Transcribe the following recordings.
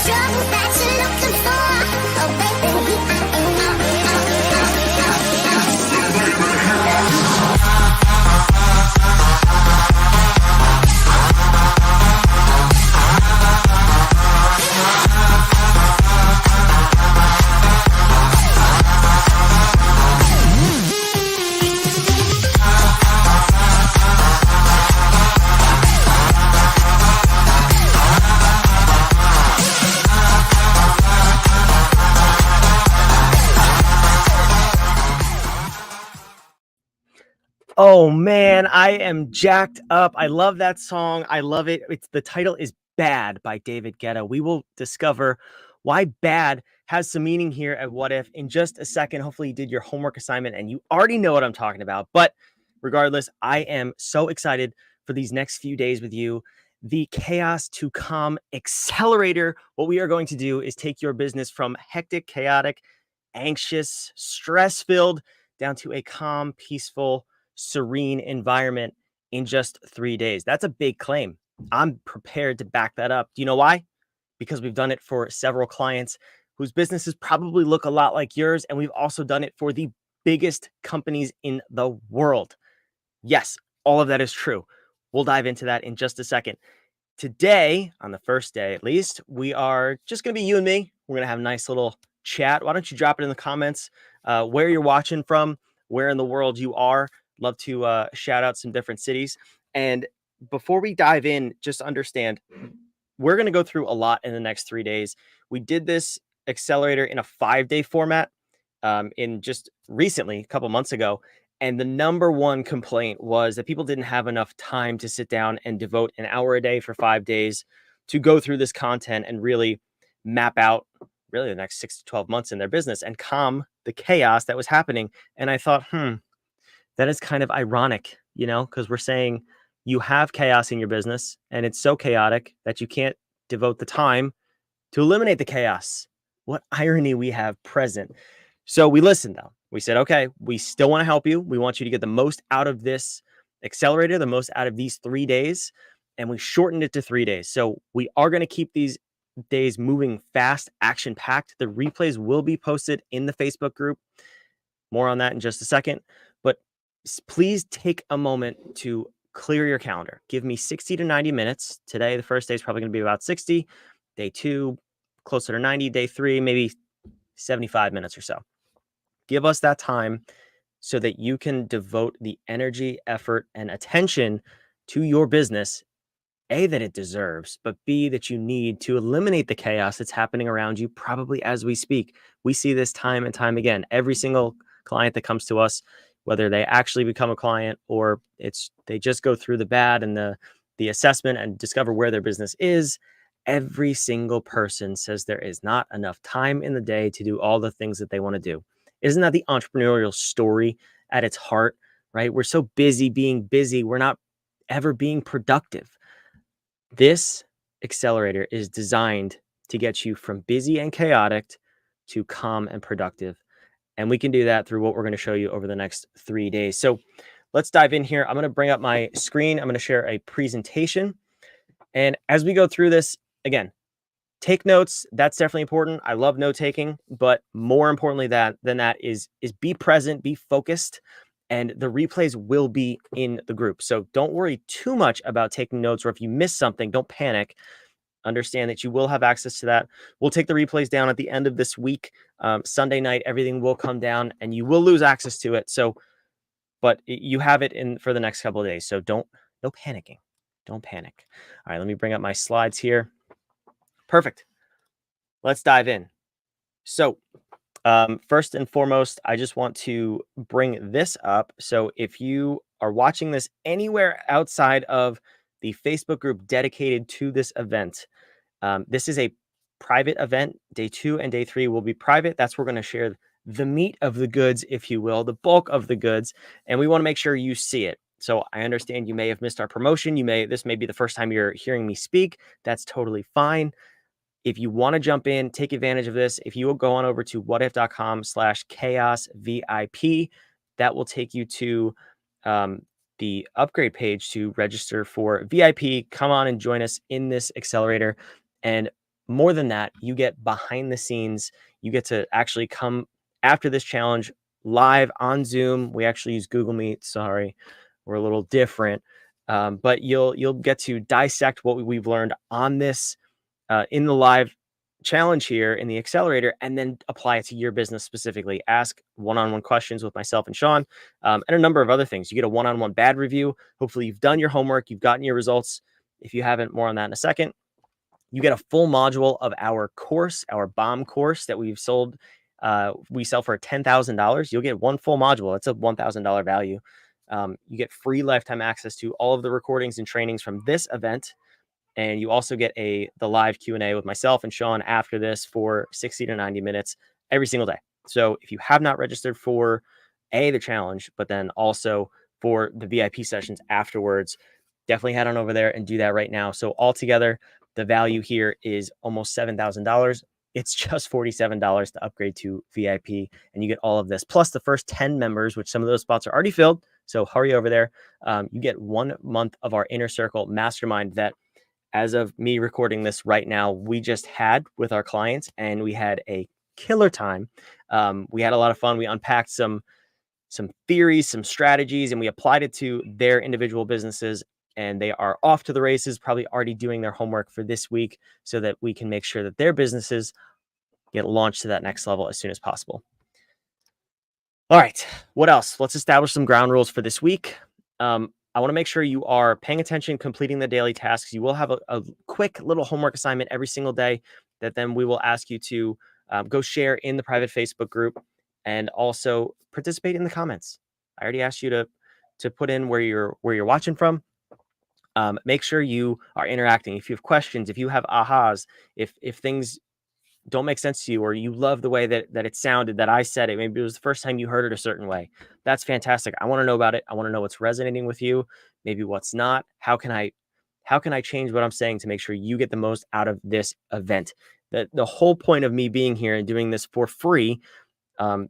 trouble that you're looking for. Oh, baby, we are in love. Oh man, I am jacked up. I love that song. I love it. The title is Bad by David Guetta. We will discover why bad has some meaning here at What If in just a second. Hopefully you did your homework assignment and you already know what I'm talking about. But regardless, I am so excited for these next few days with you. The Chaos to Calm Accelerator. What we are going to do is take your business from hectic, chaotic, anxious, stress-filled down to a calm, peaceful, serene environment in just 3 days. That's a big claim. I'm prepared to back that up. Do you know why? Because we've done it for several clients whose businesses probably look a lot like yours. And we've also done it for the biggest companies in the world. Yes, all of that is true. We'll dive into that in just a second. Today, on the first day at least, we are just going to be you and me. We're going to have a nice little chat. Why don't you drop it in the comments where you're watching from, where in the world you are. Love to shout out some different cities. And before we dive in, just understand, we're going to go through a lot in the next 3 days. We did this accelerator in a 5-day format in just recently, a couple months ago. And the number one complaint was that people didn't have enough time to sit down and devote an hour a day for 5 days to go through this content and really map out really the next 6 to 12 months in their business and calm the chaos that was happening. And I thought, that is kind of ironic, because we're saying you have chaos in your business and it's so chaotic that you can't devote the time to eliminate the chaos. What irony we have present. So we listened though. We said, okay, we still want to help you. We want you to get the most out of this accelerator, the most out of these 3 days. And we shortened it to 3 days. So we are going to keep these days moving fast, action packed. The replays will be posted in the Facebook group. More on that in just a second. But please take a moment to clear your calendar. Give me 60 to 90 minutes. Today, the first day is probably going to be about 60. Day 2, closer to 90. Day 3, maybe 75 minutes or so. Give us that time so that you can devote the energy, effort, and attention to your business, A, that it deserves, but B, that you need to eliminate the chaos that's happening around you probably as we speak. We see this time and time again. Every single client that comes to us, whether they actually become a client or they just go through the bad and the assessment and discover where their business is, every single person says there is not enough time in the day to do all the things that they want to do. Isn't that the entrepreneurial story at its heart, right? We're so busy being busy. We're not ever being productive. This accelerator is designed to get you from busy and chaotic to calm and productive. And we can do that through what we're going to show you over the next 3 days. So let's dive in here. I'm going to bring up my screen. I'm going to share a presentation. And as we go through this, again, take notes. That's definitely important. I love note taking, but more importantly than that is be present, be focused, and the replays will be in the group. So don't worry too much about taking notes, or if you miss something, don't panic. Understand that you will have access to that. We'll take the replays down at the end of this week. Sunday night, everything will come down and you will lose access to it. So, but you have it in for the next couple of days. So no panicking. Don't panic. All right, let me bring up my slides here. Perfect. Let's dive in. So first and foremost, I just want to bring this up. So if you are watching this anywhere outside of the Facebook group dedicated to this event, this is a private event. Day 2 and day 3 will be private. That's where we're going to share the meat of the goods, if you will, the bulk of the goods. And we want to make sure you see it. So I understand you may have missed our promotion. This may be the first time you're hearing me speak. That's totally fine. If you want to jump in, take advantage of this. If you will go on over to whatif.com/chaosvip, that will take you to the upgrade page to register for VIP. Come on and join us in this accelerator. And more than that, you get behind the scenes. You get to actually come after this challenge live on Zoom. We actually use Google Meet. Sorry, we're a little different, but you'll get to dissect what we've learned on this in the live challenge here in the accelerator, and then apply it to your business specifically. Ask one-on-one questions with myself and Sean, and a number of other things. You get a one-on-one bad review. Hopefully, you've done your homework. You've gotten your results. If you haven't, more on that in a second. You get a full module of our course, our bomb course that we've sold. We sell for $10,000. You'll get one full module. That's a $1,000 value. You get free lifetime access to all of the recordings and trainings from this event. And you also get the live Q&A with myself and Sean after this for 60 to 90 minutes every single day. So if you have not registered for the challenge, but then also for the VIP sessions afterwards, definitely head on over there and do that right now. So altogether, the value here is almost $7,000. It's just $47 to upgrade to VIP, and you get all of this. Plus the first 10 members, which some of those spots are already filled, so hurry over there. You get 1 month of our Inner Circle Mastermind that, as of me recording this right now, we just had with our clients, and we had a killer time. We had a lot of fun. We unpacked some theories, some strategies, and we applied it to their individual businesses, and they are off to the races, probably already doing their homework for this week so that we can make sure that their businesses get launched to that next level as soon as possible. All right, what else? Let's establish some ground rules for this week. I want to make sure you are paying attention, completing the daily tasks. You will have a quick little homework assignment every single day that then we will ask you to go share in the private Facebook group, and also participate in the comments. I already asked you to put in where you're watching from. Make sure you are interacting. If you have questions, if you have ahas, if things don't make sense to you, or you love the way that it sounded, that I said it, maybe it was the first time you heard it a certain way, that's fantastic. I want to know about it. I want to know what's resonating with you, maybe what's not. How can I change what I'm saying to make sure you get the most out of this event? The whole point of me being here and doing this for free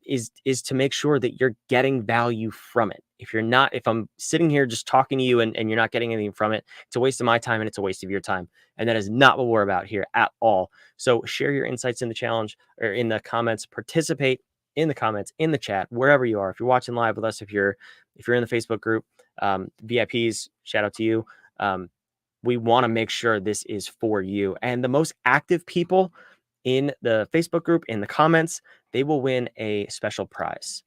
is to make sure that you're getting value from it. If I'm sitting here just talking to you and you're not getting anything from it, it's a waste of my time and it's a waste of your time. And that is not what we're about here at all. So share your insights in the challenge or in the comments, participate in the comments, in the chat, wherever you are. If you're watching live with us, if you're in the Facebook group, VIPs, shout out to you. We want to make sure this is for you. And the most active people in the Facebook group, in the comments, they will win a special prize.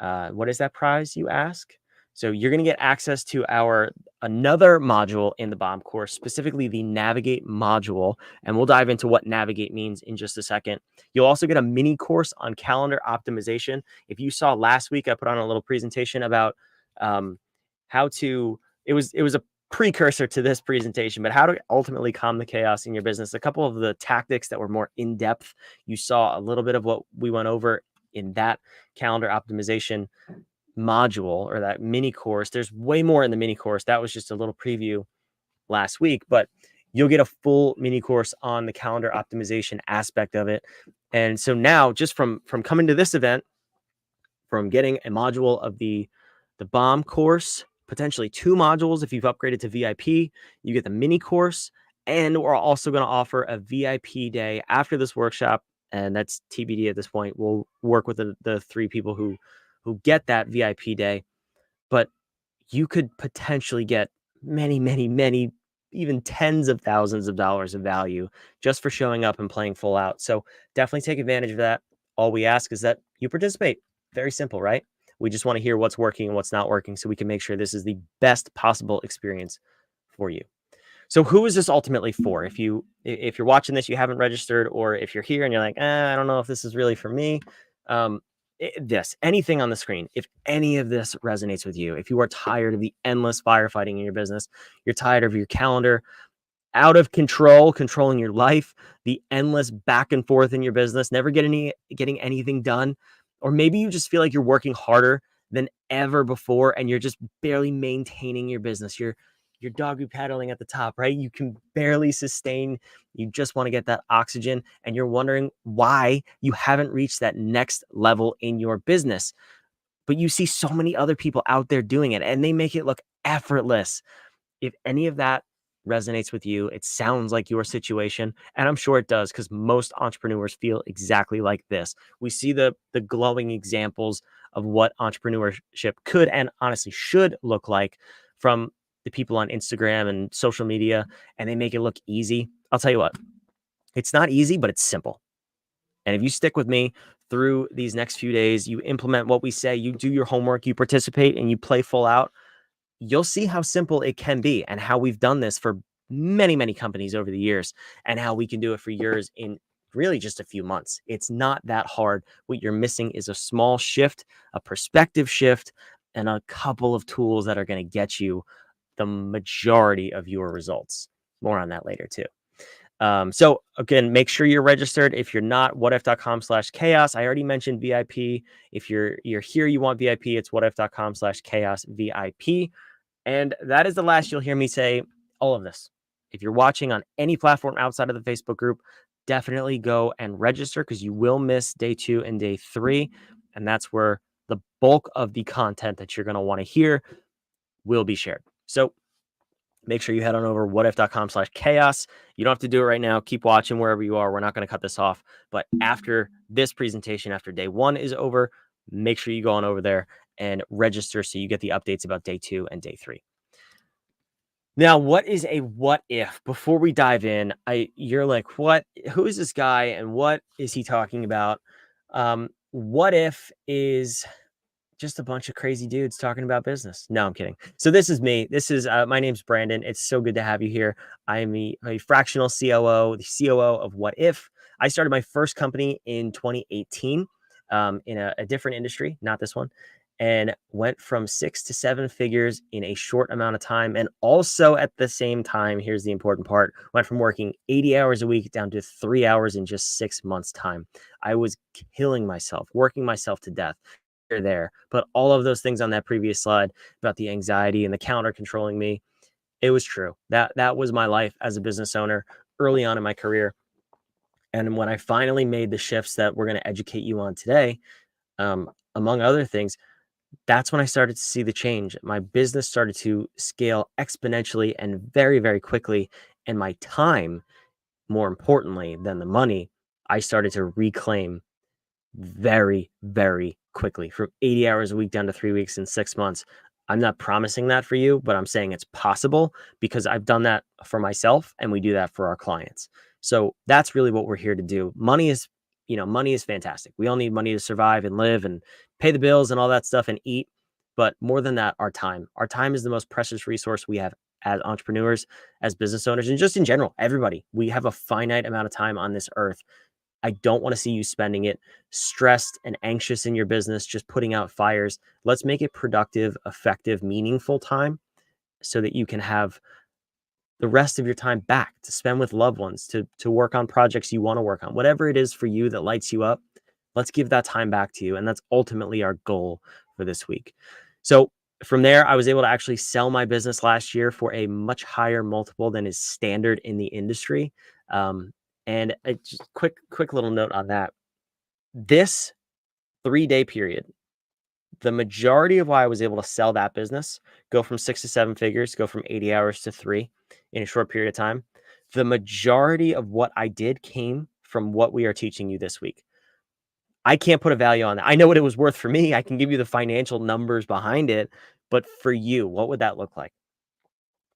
What is that prize, you ask? So you're going to get access to another module in the bomb course, specifically the navigate module. And we'll dive into what navigate means in just a second. You'll also get a mini course on calendar optimization. If you saw last week, I put on a little presentation about how to, it was a precursor to this presentation, but how to ultimately calm the chaos in your business. A couple of the tactics that were more in depth. You saw a little bit of what we went over in that calendar optimization module, or that mini course. There's way more in the mini course. That was just a little preview last week, but you'll get a full mini course on the calendar optimization aspect of it. And so now, just from coming to this event, from getting a module of the bomb course, potentially 2 modules if you've upgraded to VIP, you get the mini course, and we're also going to offer a VIP day after this workshop, and that's TBD at this point. We'll work with the 3 people who get that VIP day, but you could potentially get many, many, many, even tens of thousands of dollars of value just for showing up and playing full out. So definitely take advantage of that. All we ask is that you participate. Very simple, right? We just want to hear what's working and what's not working so we can make sure this is the best possible experience for you. So who is this ultimately for? If you're watching this, you haven't registered, or if you're here and you're like, I don't know if this is really for me. Anything on the screen, if any of this resonates with you, if you are tired of the endless firefighting in your business, you're tired of your calendar out of control, controlling your life, the endless back and forth in your business, never getting anything done, or maybe you just feel like you're working harder than ever before and you're just barely maintaining your business. You're doggy paddling at the top, right? You can barely sustain. You just want to get that oxygen, and you're wondering why you haven't reached that next level in your business. But you see so many other people out there doing it, and they make it look effortless. If any of that resonates with you. It sounds like your situation, and I'm sure it does, because most entrepreneurs feel exactly like this. We see the glowing examples of what entrepreneurship could and honestly should look like from the people on Instagram and social media, and they make it look easy. I'll tell you what, it's not easy, but it's simple. And if you stick with me through these next few days, you implement what we say, you do your homework, you participate, and you play full out, you'll see how simple it can be and how we've done this for many, many companies over the years, and how we can do it for yours in really just a few months. It's not that hard. What you're missing is a small shift, a perspective shift, and a couple of tools that are going to get you the majority of your results. More on that later too. So again, make sure you're registered. If you're not, whatif.com/chaos. I already mentioned VIP. If you're here, you want VIP, it's whatif.com/chaos VIP. And that is the last you'll hear me say all of this. If you're watching on any platform outside of the Facebook group, definitely go and register, because you will miss day 2 and day 3. And that's where the bulk of the content that you're going to want to hear will be shared. So make sure you head on over whatif.com/chaos. You don't have to do it right now. Keep watching wherever you are. We're not going to cut this off. But after this presentation, after day 1 is over, make sure you go on over there and register so you get the updates about day 2 and day 3. Now, what is a what if? Before we dive in, you're like, what? Who is this guy and what is he talking about? What if is just a bunch of crazy dudes talking about business. No, I'm kidding. So this is me. This is my name's Brandon. It's so good to have you here. I am a fractional COO, the COO of What If. I started my first company in 2018 in a different industry, not this one, and went from 6 to 7 figures in a short amount of time. And also at the same time, here's the important part, went from working 80 hours a week down to 3 hours in just 6 months' time. I was killing myself, working myself to death there. But all of those things on that previous slide about the anxiety and the counter controlling me, it was true. That was my life as a business owner early on in my career. And when I finally made the shifts that we're going to educate you on today, among other things, that's when I started to see the change. My business started to scale exponentially and very, very quickly. And my time, more importantly than the money, I started to reclaim very, very quickly, from 80 hours a week down to 3 weeks in 6 months. I'm not promising that for you, but I'm saying it's possible because I've done that for myself and we do that for our clients. So that's really what we're here to do. Money is fantastic. We all need money to survive and live and pay the bills and all that stuff and eat. But more than that, our time. Our time is the most precious resource we have as entrepreneurs, as business owners, and just in general, everybody. We have a finite amount of time on this earth. I don't want to see you spending it stressed and anxious in your business, just putting out fires. Let's make it productive, effective, meaningful time so that you can have the rest of your time back to spend with loved ones, to work on projects you want to work on. Whatever it is for you that lights you up, let's give that time back to you. And that's ultimately our goal for this week. So from there, I was able to actually sell my business last year for a much higher multiple than is standard in the industry. And just quick little note on that. This 3-day period, the majority of why I was able to sell that business, go from 6 to 7 figures, go from 80 hours to 3 in a short period of time, the majority of what I did came from what we are teaching you this week. I can't put a value on that. I know what it was worth for me. I can give you the financial numbers behind it, but for you, what would that look like?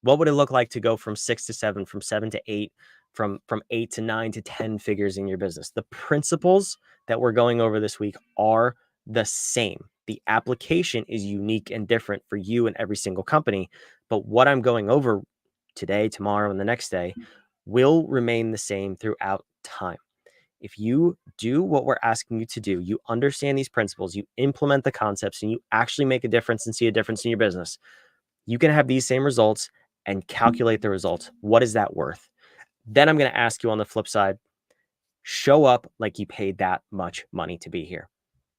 What would it look like to go from 6 to 7, from 7 to 8, from 8 to 9 to 10 figures in your business? The principles that we're going over this week are the same. The application is unique and different for you and every single company. But what I'm going over today, tomorrow, and the next day will remain the same throughout time. If you do what we're asking you to do, you understand these principles, you implement the concepts, and you actually make a difference and see a difference in your business, you can have these same results and calculate the results. What is that worth? Then I'm going to ask you on the flip side, show up like you paid that much money to be here.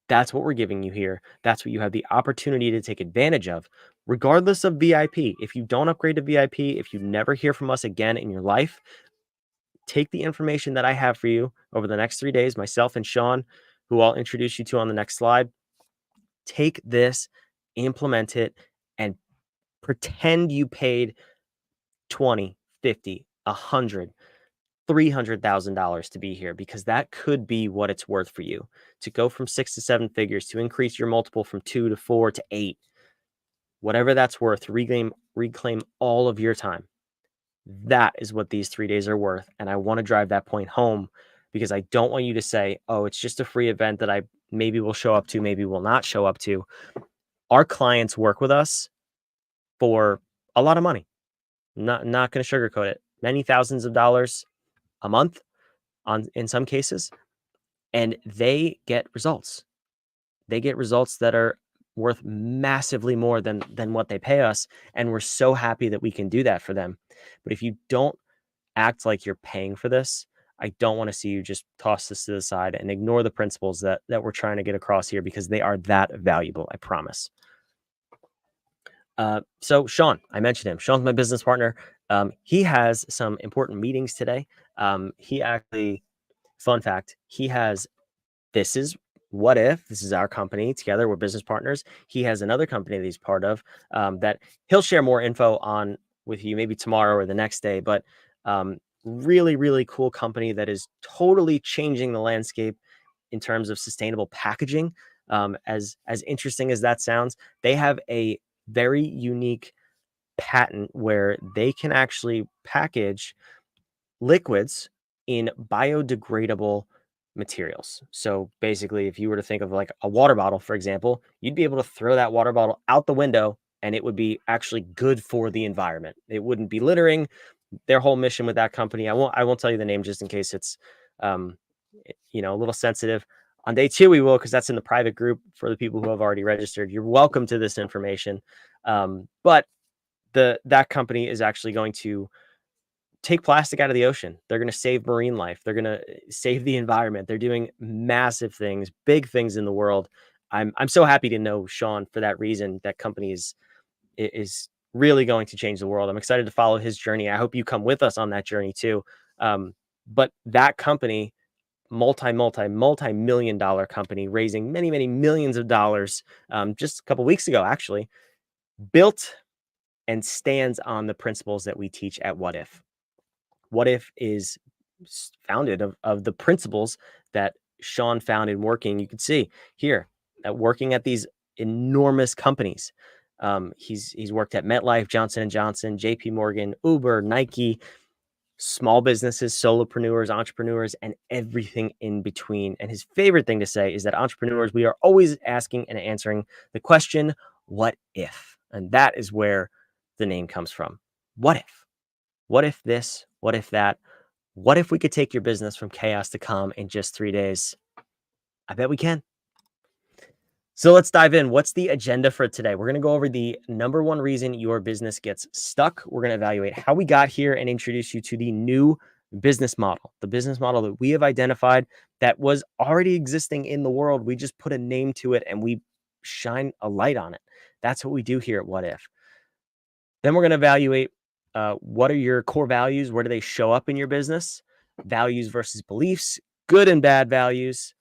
That's what we're giving you here. That's what you have the opportunity to take advantage of, regardless of VIP. If you don't upgrade to VIP, if you never hear from us again in your life, take the information that I have for you over the next 3 days, myself and Sean, who I'll introduce you to on the next slide. Take this, implement it, and pretend you paid 20, 50, 100, $300,000 to be here, because that could be what it's worth for you to go from 6 to 7 figures, to increase your multiple from 2 to 4 to 8, whatever that's worth, to reclaim all of your time. That is what these 3 days are worth. And I want to drive that point home, because I don't want you to say, oh, it's just a free event that I maybe will show up to, maybe will not show up to. Our clients work with us for a lot of money. Not going to sugarcoat it. Many thousands of dollars a month in some cases, and they get results. They get results that are worth massively more than what they pay us, and we're so happy that we can do that for them. But if you don't act like you're paying for this, I don't want to see you just toss this to the side and ignore the principles that we're trying to get across here, because they are that valuable, I promise. So Sean, I mentioned him. Sean's my business partner. He has some important meetings today. He actually, fun fact, this is What If. This is our company together. We're business partners. He has another company that he's part of, that he'll share more info on with you maybe tomorrow or the next day. But really, really cool company that is totally changing the landscape in terms of sustainable packaging. As interesting as that sounds, they have a very unique patent where they can actually package liquids in biodegradable materials. So basically, if you were to think of like a water bottle, for example, you'd be able to throw that water bottle out the window and it would be actually good for the environment. It wouldn't be littering. Their whole mission with that company, I won't tell you the name just in case it's a little sensitive. On day 2 we will, because that's in the private group for the people who have already registered. You're welcome to this information. But that company is actually going to take plastic out of the ocean. They're going to save marine life. They're going to save the environment. They're doing massive things, big things in the world. I'm so happy to know Sean for that reason. That company is really going to change the world. I'm excited to follow his journey. I hope you come with us on that journey too. But that company, multi-million dollar company, raising many, many millions of dollars, just a couple weeks ago, actually, built and stands on the principles that we teach at What If. What If is founded of the principles that Sean found in working. You can see here that working at these enormous companies. He's worked at MetLife, Johnson & Johnson, JP Morgan, Uber, Nike, small businesses, solopreneurs, entrepreneurs, and everything in between. And his favorite thing to say is that entrepreneurs, we are always asking and answering the question, what if? And that is where the name comes from. What if? What if this? What if that? What if we could take your business from chaos to calm in just 3 days? I bet we can. So let's dive in. What's the agenda for today? We're going to go over the number one reason your business gets stuck. We're going to evaluate how we got here and introduce you to the new business model, the business model that we have identified that was already existing in the world. We just put a name to it and we shine a light on it. That's what we do here at What If. Then we're going to evaluate what are your core values? Where do they show up in your business? Values versus beliefs, good and bad values.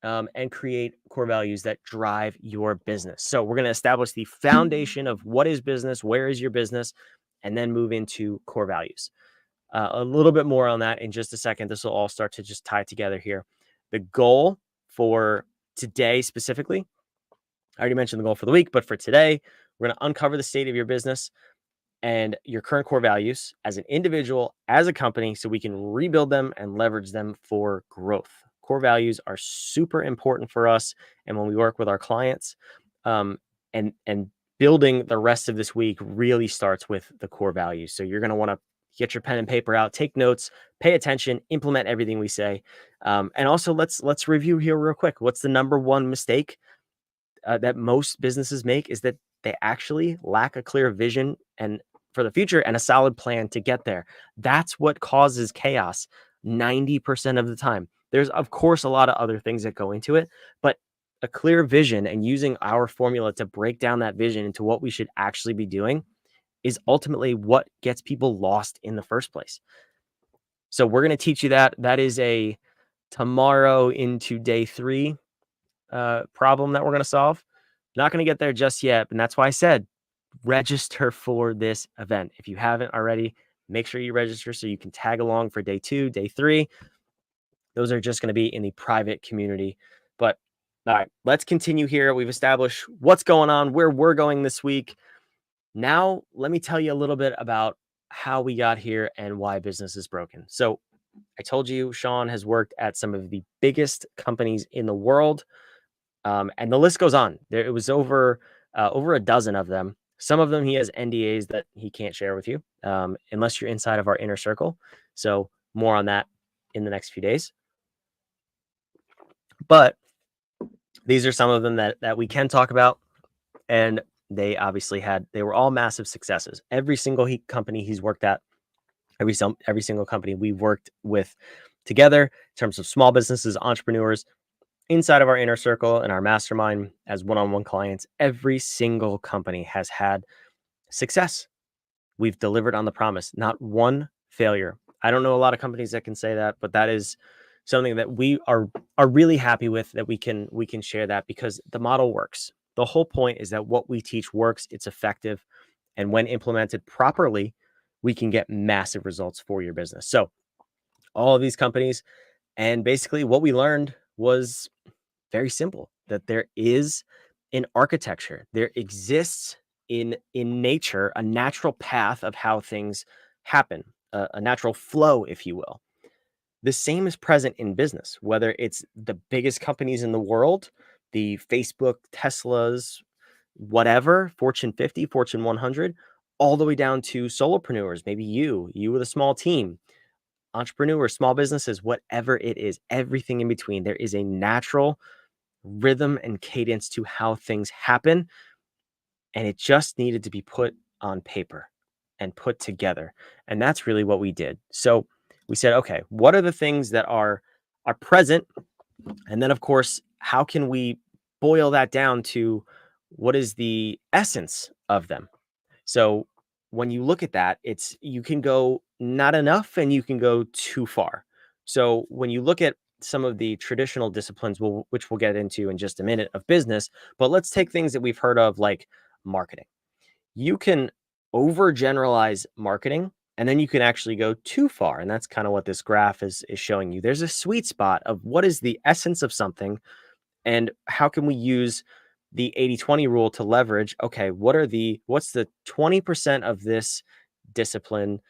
And create core values that drive your business. So we're going to establish the foundation of what is business, where is your business, and then move into core values. A little bit more on that in just a second. This will all start to just tie together here. The goal for today specifically, I already mentioned the goal for the week, but for today, we're going to uncover the state of your business and your current core values as an individual, as a company, so we can rebuild them and leverage them for growth. Core values are super important for us, and when we work with our clients, and building the rest of this week really starts with the core values. So you're going to want to get your pen and paper out, take notes, pay attention, implement everything we say, and also let's review here real quick. What's the number one mistake that most businesses make? Is that they actually lack a clear vision and for the future and a solid plan to get there. That's what causes chaos 90% of the time. There's, of course, a lot of other things that go into it, but a clear vision and using our formula to break down that vision into what we should actually be doing is ultimately what gets people lost in the first place. So we're going to teach you that. That is a tomorrow into day 3 problem that we're going to solve. Not going to get there just yet. And that's why I said register for this event. If you haven't already, make sure you register so you can tag along for day 2, day 3. Those are just going to be in the private community. But all right, let's continue here. We've established what's going on, where we're going this week. Now, let me tell you a little bit about how we got here and why business is broken. So, I told you Sean has worked at some of the biggest companies in the world, and the list goes on. It was over a dozen of them. Some of them he has NDAs that he can't share with you unless you're inside of our inner circle. So more on that in the next few days. But these are some of them that we can talk about, and they obviously they were all massive successes. Every single company he's worked at, every single company we worked with together in terms of small businesses, entrepreneurs, inside of our inner circle and our mastermind as one-on-one clients, every single company has had success. We've delivered on the promise, not one failure. I don't know a lot of companies that can say that, but that is something that we are really happy with, that we can share that, because the model works. The whole point is that what we teach works, it's effective, and when implemented properly, we can get massive results for your business. So all of these companies, and basically what we learned was very simple, that there is an architecture. There exists in nature a natural path of how things happen, a natural flow, if you will. The same is present in business, whether it's the biggest companies in the world, the Facebook, Teslas, whatever, Fortune 50, Fortune 100, all the way down to solopreneurs, maybe you with a small team, entrepreneurs, small businesses, whatever it is, everything in between. There is a natural rhythm and cadence to how things happen, and it just needed to be put on paper and put together. And that's really what we did. So we said, okay, what are the things that are present? And then, of course, how can we boil that down to what is the essence of them? So when you look at that, you can go not enough and you can go too far. So when you look at some of the traditional disciplines, which we'll get into in just a minute, of business, but let's take things that we've heard of, like marketing. You can overgeneralize marketing, and then you can actually go too far. And that's kind of what this graph is showing you. There's a sweet spot of what is the essence of something, and how can we use the 80-20 rule to leverage, okay, what's the 20% of this discipline,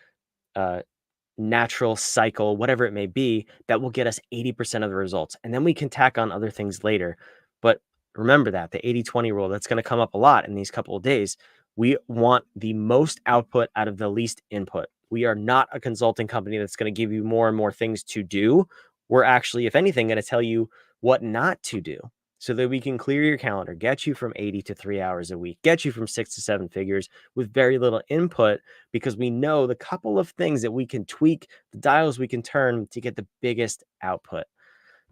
natural cycle, whatever it may be, that will get us 80% of the results. And then we can tack on other things later. But remember that the 80-20 rule, that's going to come up a lot in these couple of days. We want the most output out of the least input. We are not a consulting company that's going to give you more and more things to do. We're actually, if anything, going to tell you what not to do, so that we can clear your calendar, get you from 80 to 3 hours a week, get you from 6 to 7 figures with very little input, because we know the couple of things that we can tweak, the dials we can turn to get the biggest output.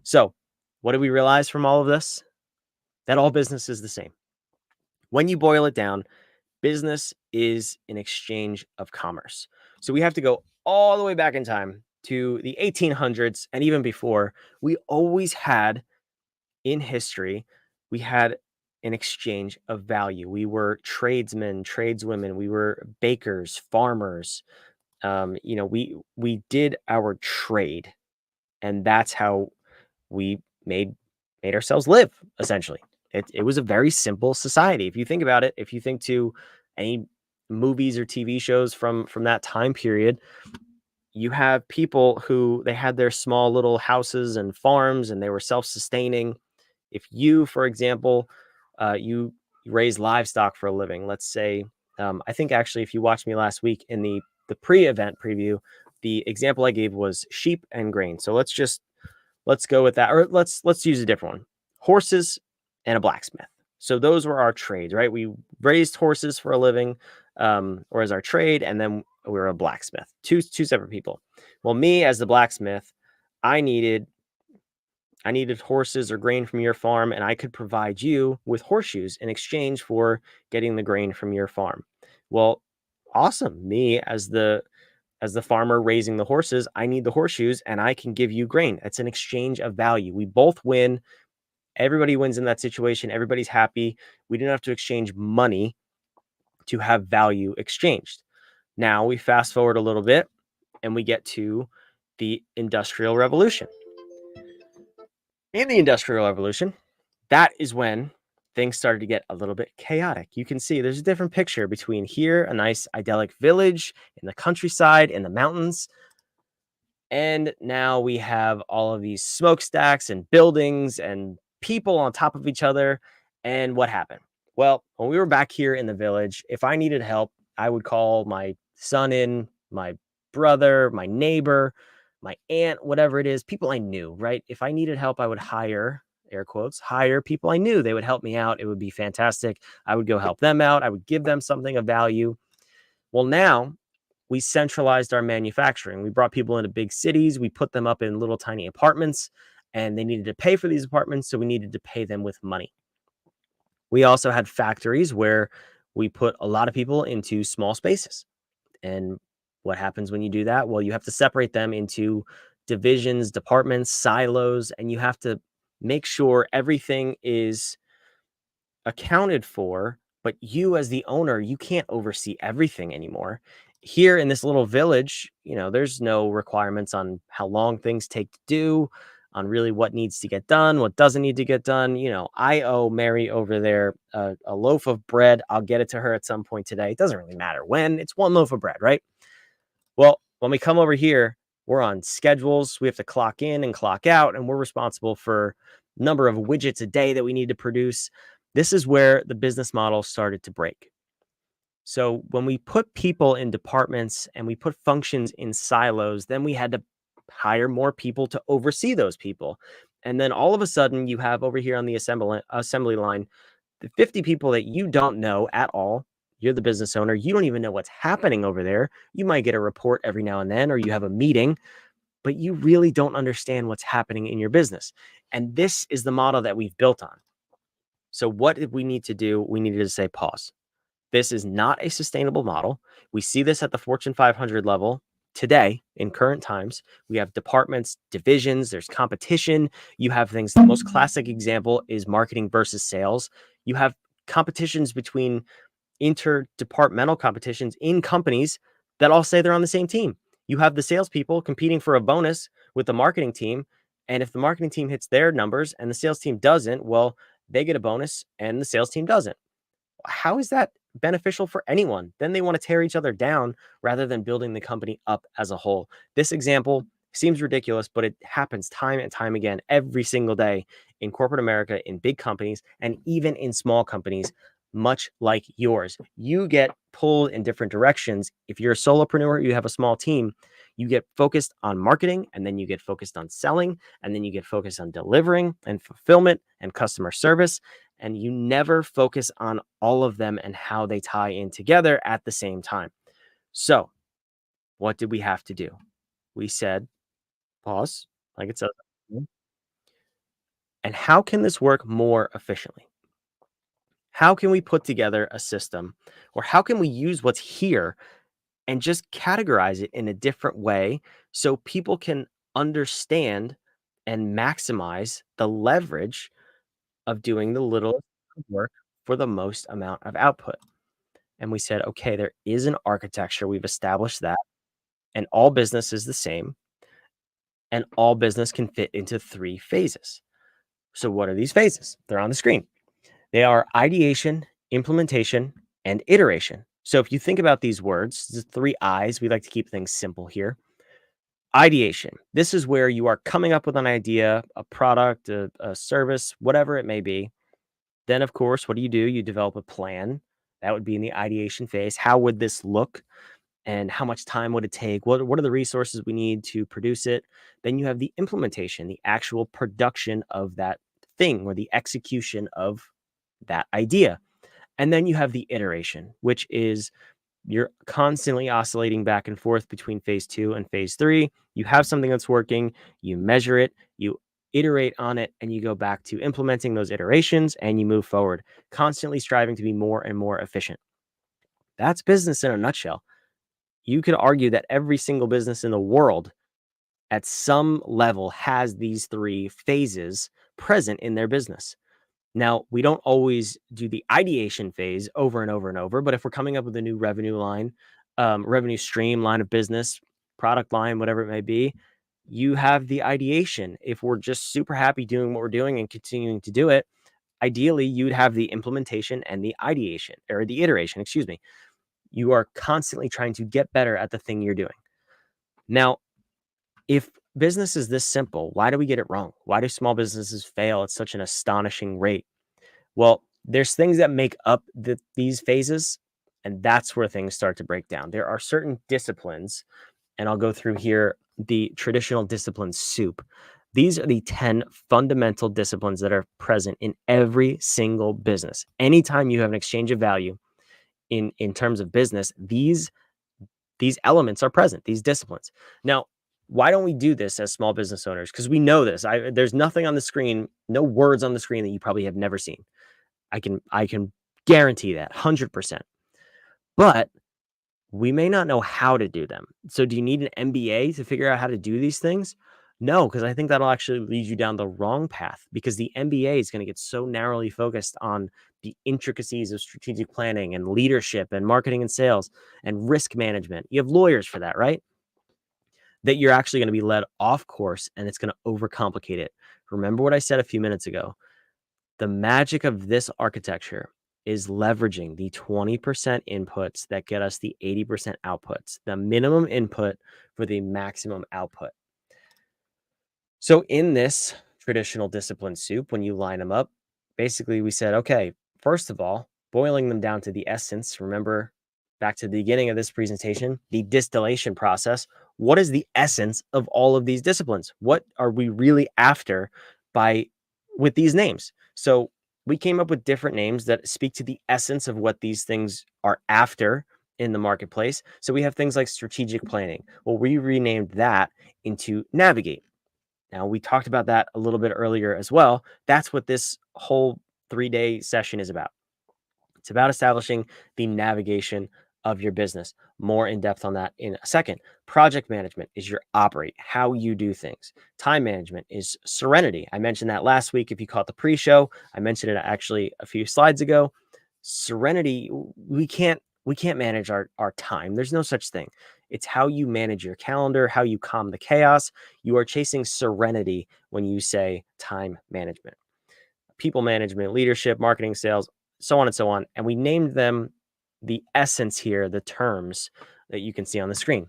So what do we realize from all of this? That all business is the same. When you boil it down, business is an exchange of commerce. So we have to go all the way back in time to the 1800s, and even before. We always had, in history, we had an exchange of value. We were tradesmen, tradeswomen, we were bakers, farmers. We did our trade, and that's how we made ourselves live, essentially. It was a very simple society. If you think about it, if you think to any movies or TV shows from that time period, you have people who, they had their small little houses and farms, and they were self-sustaining. If you, for example, you raise livestock for a living, let's say, I think actually, if you watched me last week in the pre-event preview, the example I gave was sheep and grain. So let's go with that, or let's use a different one: horses and a blacksmith. So those were our trades, right? We raised horses for a living, or as our trade, and then we were a blacksmith. Two separate people. Well, me as the blacksmith, I needed horses or grain from your farm, and I could provide you with horseshoes in exchange for getting the grain from your farm. Well, awesome. Me as the farmer raising the horses, I need the horseshoes, and I can give you grain. It's an exchange of value. We both win. Everybody wins in that situation. Everybody's happy. We didn't have to exchange money to have value exchanged. Now we fast forward a little bit and we get to the Industrial Revolution. In the Industrial Revolution, that is when things started to get a little bit chaotic. You can see there's a different picture between here, a nice idyllic village in the countryside, in the mountains. And now we have all of these smokestacks and buildings and people on top of each other. And what happened? Well, when we were back here in the village, if I needed help, I would call my son in, my brother, my neighbor, my aunt, whatever it is, people I knew, right? If I needed help, I would hire, air quotes, hire people I knew. They would help me out. It would be fantastic. I would go help them out. I would give them something of value. Well, now we centralized our manufacturing. We brought people into big cities. We put them up in little tiny apartments, and they needed to pay for these apartments. So we needed to pay them with money. We also had factories where we put a lot of people into small spaces. And what happens when you do that? Well, you have to separate them into divisions, departments, silos, and you have to make sure everything is accounted for, but you as the owner, you can't oversee everything anymore. Here in this little village, there's no requirements on how long things take to do, on really what needs to get done, what doesn't need to get done. I owe Mary over there a loaf of bread. I'll get it to her at some point today. It doesn't really matter when. It's one loaf of bread, right? Well, when we come over here, we're on schedules. We have to clock in and clock out, and we're responsible for number of widgets a day that we need to produce. This is where the business model started to break. So when we put people in departments and we put functions in silos, then we had to hire more people to oversee those people. And then all of a sudden you have over here on the assembly line, the 50 people that you don't know at all. You're the business owner. You don't even know what's happening over there. You might get a report every now and then, or you have a meeting, but you really don't understand what's happening in your business. And this is the model that we've built on. So what did we need to do? We needed to say pause. This is not a sustainable model. We see this at the Fortune 500 level today in current times. We have departments, divisions, there's competition. You have things. The most classic example is marketing versus sales. You have competitions between interdepartmental competitions in companies that all say they're on the same team. You have the salespeople competing for a bonus with the marketing team. And if the marketing team hits their numbers and the sales team doesn't, well, they get a bonus and the sales team doesn't. How is that beneficial for anyone? Then they want to tear each other down rather than building the company up as a whole. This example seems ridiculous, but it happens time and time again every single day in corporate America, in big companies, and even in small companies, much like yours. You get pulled in different directions. If you're a solopreneur, you have a small team, you get focused on marketing, and then you get focused on selling, and then you get focused on delivering and fulfillment and customer service. And you never focus on all of them and how they tie in together at the same time. So what did we have to do? We said, pause, like it says. And how can this work more efficiently? How can we put together a system, or how can we use what's here and just categorize it in a different way so people can understand and maximize the leverage of doing the little work for the most amount of output? And we said, okay, there is an architecture. We've established that, and all business is the same, and all business can fit into 3 phases. So what are these phases? They're on the screen. They are ideation, implementation, and iteration. So if you think about these words, the 3 I's, we like to keep things simple here. Ideation. This is where you are coming up with an idea, a product, a service, whatever it may be. Then, of course, what do? You develop a plan. That would be in the ideation phase. How would this look? And how much time would it take? What are the resources we need to produce it? Then you have the implementation, the actual production of that thing, or the execution of that idea. And then you have the iteration, which is you're constantly oscillating back and forth between phase 2 and phase 3. You have something that's working, you measure it, you iterate on it, and you go back to implementing those iterations and you move forward, constantly striving to be more and more efficient. That's business in a nutshell. You could argue that every single business in the world at some level has these 3 phases present in their business. Now, we don't always do the ideation phase over and over and over, but if we're coming up with a new revenue line, revenue stream, line of business, product line, whatever it may be. You have the ideation. If we're just super happy doing what we're doing and continuing to do it, ideally you'd have the implementation and the ideation, or the iteration, excuse me. You are constantly trying to get better at the thing you're doing. Now, if business is this simple, why do we get it wrong? Why do small businesses fail at such an astonishing rate? Well, there's things that make up these phases, and that's where things start to break down. There are certain disciplines, and I'll go through here the traditional discipline soup. These are the 10 fundamental disciplines that are present in every single business. Anytime you have an exchange of value in terms of business, these elements are present, these disciplines. Now, why don't we do this as small business owners? Because we know this. There's nothing on the screen, no words on the screen that you probably have never seen. I can guarantee that 100%. But we may not know how to do them. So do you need an MBA to figure out how to do these things? No, because I think that'll actually lead you down the wrong path, because the MBA is going to get so narrowly focused on the intricacies of strategic planning and leadership and marketing and sales and risk management. You have lawyers for that, right? That you're actually going to be led off course, and it's going to overcomplicate it. Remember what I said a few minutes ago. The magic of this architecture is leveraging the 20% inputs that get us the 80% outputs, the minimum input for the maximum output. So in this traditional discipline soup, when you line them up, basically we said, okay, first of all, boiling them down to the essence. Remember back to the beginning of this presentation, the distillation process. What is the essence of all of these disciplines? What are we really after with these names? So we came up with different names that speak to the essence of what these things are after in the marketplace. So we have things like strategic planning. Well, we renamed that into navigate. Now, we talked about that a little bit earlier as well. That's what this whole 3-day session is about. It's about establishing the navigation of your business. More in depth on that in a second. Project management is your operate, how you do things. Time management is serenity. I mentioned that last week. If you caught the pre-show, I mentioned it actually a few slides ago. Serenity, we can't manage our time. There's no such thing. It's how you manage your calendar, how you calm the chaos. You are chasing serenity when you say time management. People management, leadership, marketing, sales, so on and so on. And we named them the essence here, the terms that you can see on the screen.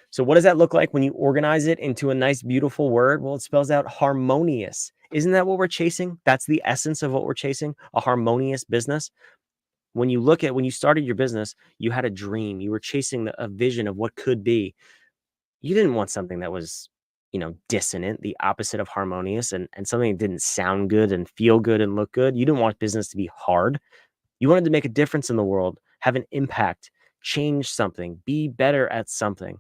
So what does that look like when you organize it into a nice, beautiful word? Well, it spells out harmonious. Isn't that what we're chasing? That's the essence of what we're chasing, a harmonious business. When you started your business, you had a dream. You were chasing a vision of what could be. You didn't want something that was, dissonant, the opposite of harmonious, and something that didn't sound good and feel good and look good. You didn't want business to be hard. You wanted to make a difference in the world, have an impact, change something, be better at something.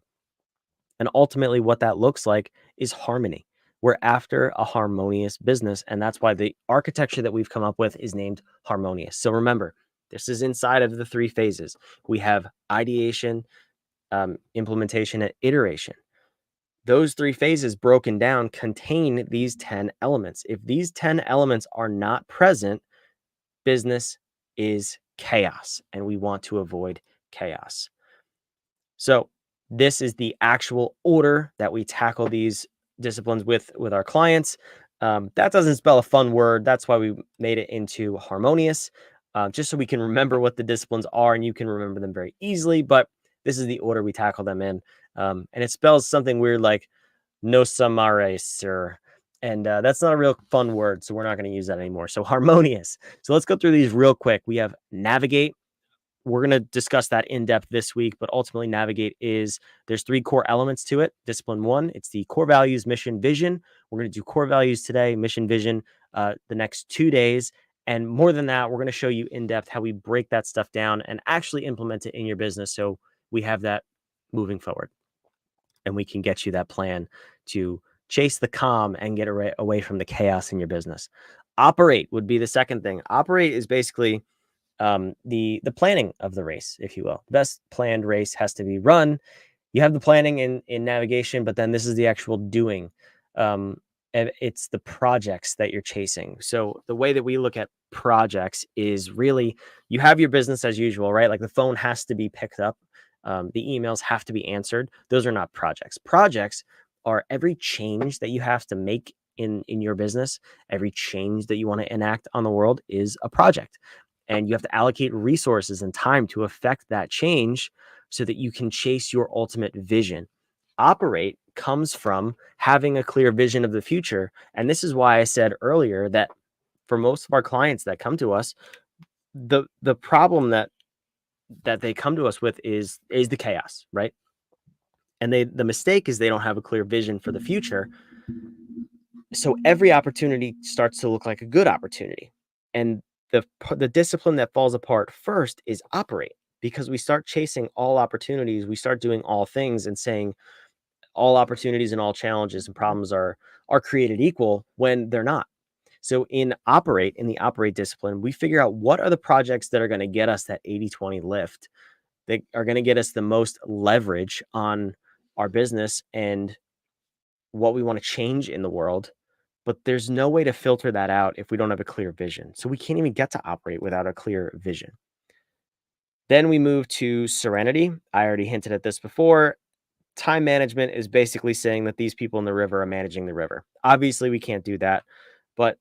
And ultimately, what that looks like is harmony. We're after a harmonious business, and that's why the architecture that we've come up with is named harmonious. So remember, this is inside of the 3 phases. We have ideation, implementation, and iteration. Those 3 phases broken down contain these 10 elements. If these 10 elements are not present, business is chaos, and we want to avoid chaos. So this is the actual order that we tackle these disciplines with our clients. That doesn't spell a fun word. That's why we made it into harmonious, just so we can remember what the disciplines are and you can remember them very easily. But this is the order we tackle them in. And it spells something weird like no samare, sir. And that's not a real fun word, so we're not going to use that anymore. So harmonious. So let's go through these real quick. We have navigate. We're going to discuss that in depth this week, but ultimately navigate there's 3 core elements to it. Discipline 1, it's the core values, mission, vision. We're going to do core values today, mission, vision, the next 2 days. And more than that, we're going to show you in depth how we break that stuff down and actually implement it in your business. So we have that moving forward and we can get you that plan to chase the calm and get away from the chaos in your business. Operate would be the second thing. Operate is basically the planning of the race, if you will. The best planned race has to be run. You have the planning in navigation, but then this is the actual doing. It's the projects that you're chasing. So the way that we look at projects is really, you have your business as usual, right? Like the phone has to be picked up The emails have to be answered. Those are not projects. Projects are every change that you have to make in your business, every change that you want to enact on the world is a project. And you have to allocate resources and time to affect that change so that you can chase your ultimate vision. Operate comes from having a clear vision of the future. And this is why I said earlier that for most of our clients that come to us, the problem that they come to us with is the chaos, right? And the mistake is they don't have a clear vision for the future. So every opportunity starts to look like a good opportunity. And the discipline that falls apart first is operate, because we start chasing all opportunities, we start doing all things and saying all opportunities and all challenges and problems are created equal when they're not. So in the operate discipline, we figure out what are the projects that are going to get us that 80-20 lift, that are going to get us the most leverage on our business and what we want to change in the world. But there's no way to filter that out if we don't have a clear vision. So we can't even get to operate without a clear vision. Then we move to serenity. I already hinted at this before. Time management is basically saying that these people in the river are managing the river. Obviously, we can't do that. But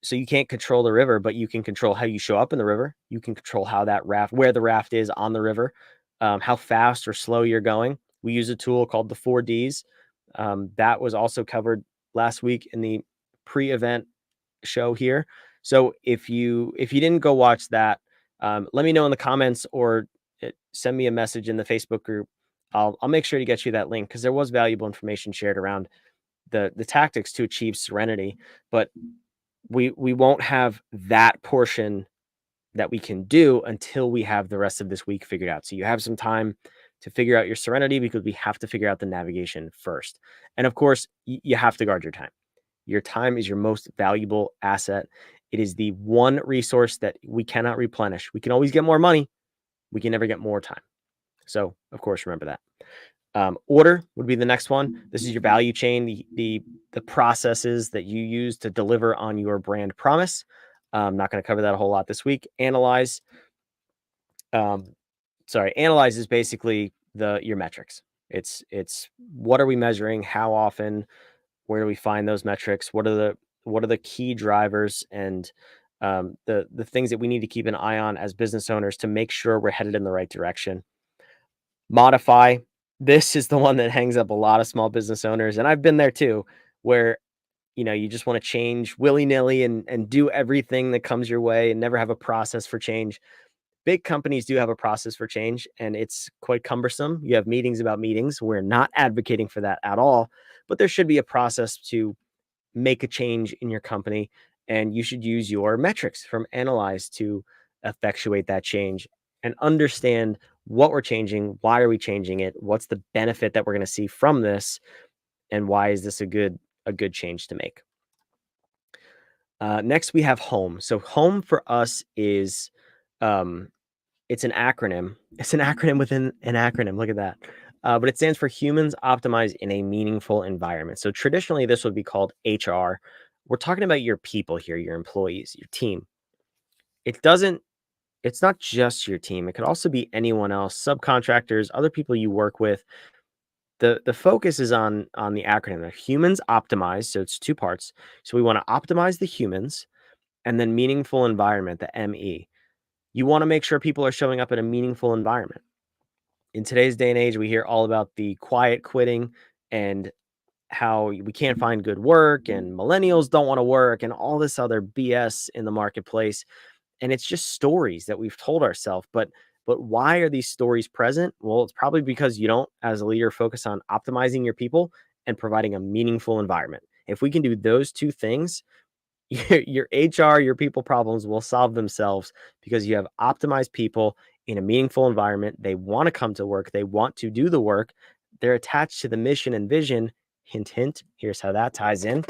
so you can't control the river, but you can control how you show up in the river. You can control how that raft, where the raft is on the river, how fast or slow you're going. We use a tool called the 4Ds. That was also covered last week in the pre-event show here. So if you didn't go watch that, let me know in the comments or send me a message in the Facebook group. I'll make sure to get you that link, because there was valuable information shared around the tactics to achieve serenity. But we won't have that portion that we can do until we have the rest of this week figured out. So you have some time to figure out your serenity, because we have to figure out the navigation first. And of course, you have to guard your time. Your time is your most valuable asset. It is the one resource that we cannot replenish. We can always get more money. We can never get more time. So, of course, remember that. Order would be the next one. This is your value chain, the processes that you use to deliver on your brand promise. I'm not going to cover that a whole lot this week. Analyze. Analyze is basically your metrics. It's what are we measuring? How often? Where do we find those metrics? What are the key drivers and the things that we need to keep an eye on as business owners to make sure we're headed in the right direction? Modify. This is the one that hangs up a lot of small business owners, and I've been there too, where you just want to change willy-nilly and do everything that comes your way and never have a process for change. Big companies do have a process for change, and it's quite cumbersome. You have meetings about meetings. We're not advocating for that at all, but there should be a process to make a change in your company, and you should use your metrics from Analyze to effectuate that change and understand what we're changing, why are we changing it, what's the benefit that we're going to see from this, and why is this a good change to make. Next, we have HOME. So HOME for us is it's an acronym. It's an acronym within an acronym. Look at that. But it stands for Humans Optimized in a Meaningful Environment. So traditionally, this would be called HR. We're talking about your people here, your employees, your team. It's not just your team. It could also be anyone else, subcontractors, other people you work with. The focus is on the acronym, the Humans Optimized. So it's two parts. So we want to optimize the humans, and then meaningful environment, the ME. You want to make sure people are showing up in a meaningful environment. In today's day and age, we hear all about the quiet quitting and how we can't find good work, and millennials don't want to work, and all this other BS in the marketplace. And it's just stories that we've told ourselves. But why are these stories present? Well, it's probably because you don't, as a leader, focus on optimizing your people and providing a meaningful environment. If we can do those two things, your HR, your people problems will solve themselves, because you have optimized people in a meaningful environment. They want to come to work. They want to do the work. They're attached to the mission and vision. Hint, hint. Here's how that ties in.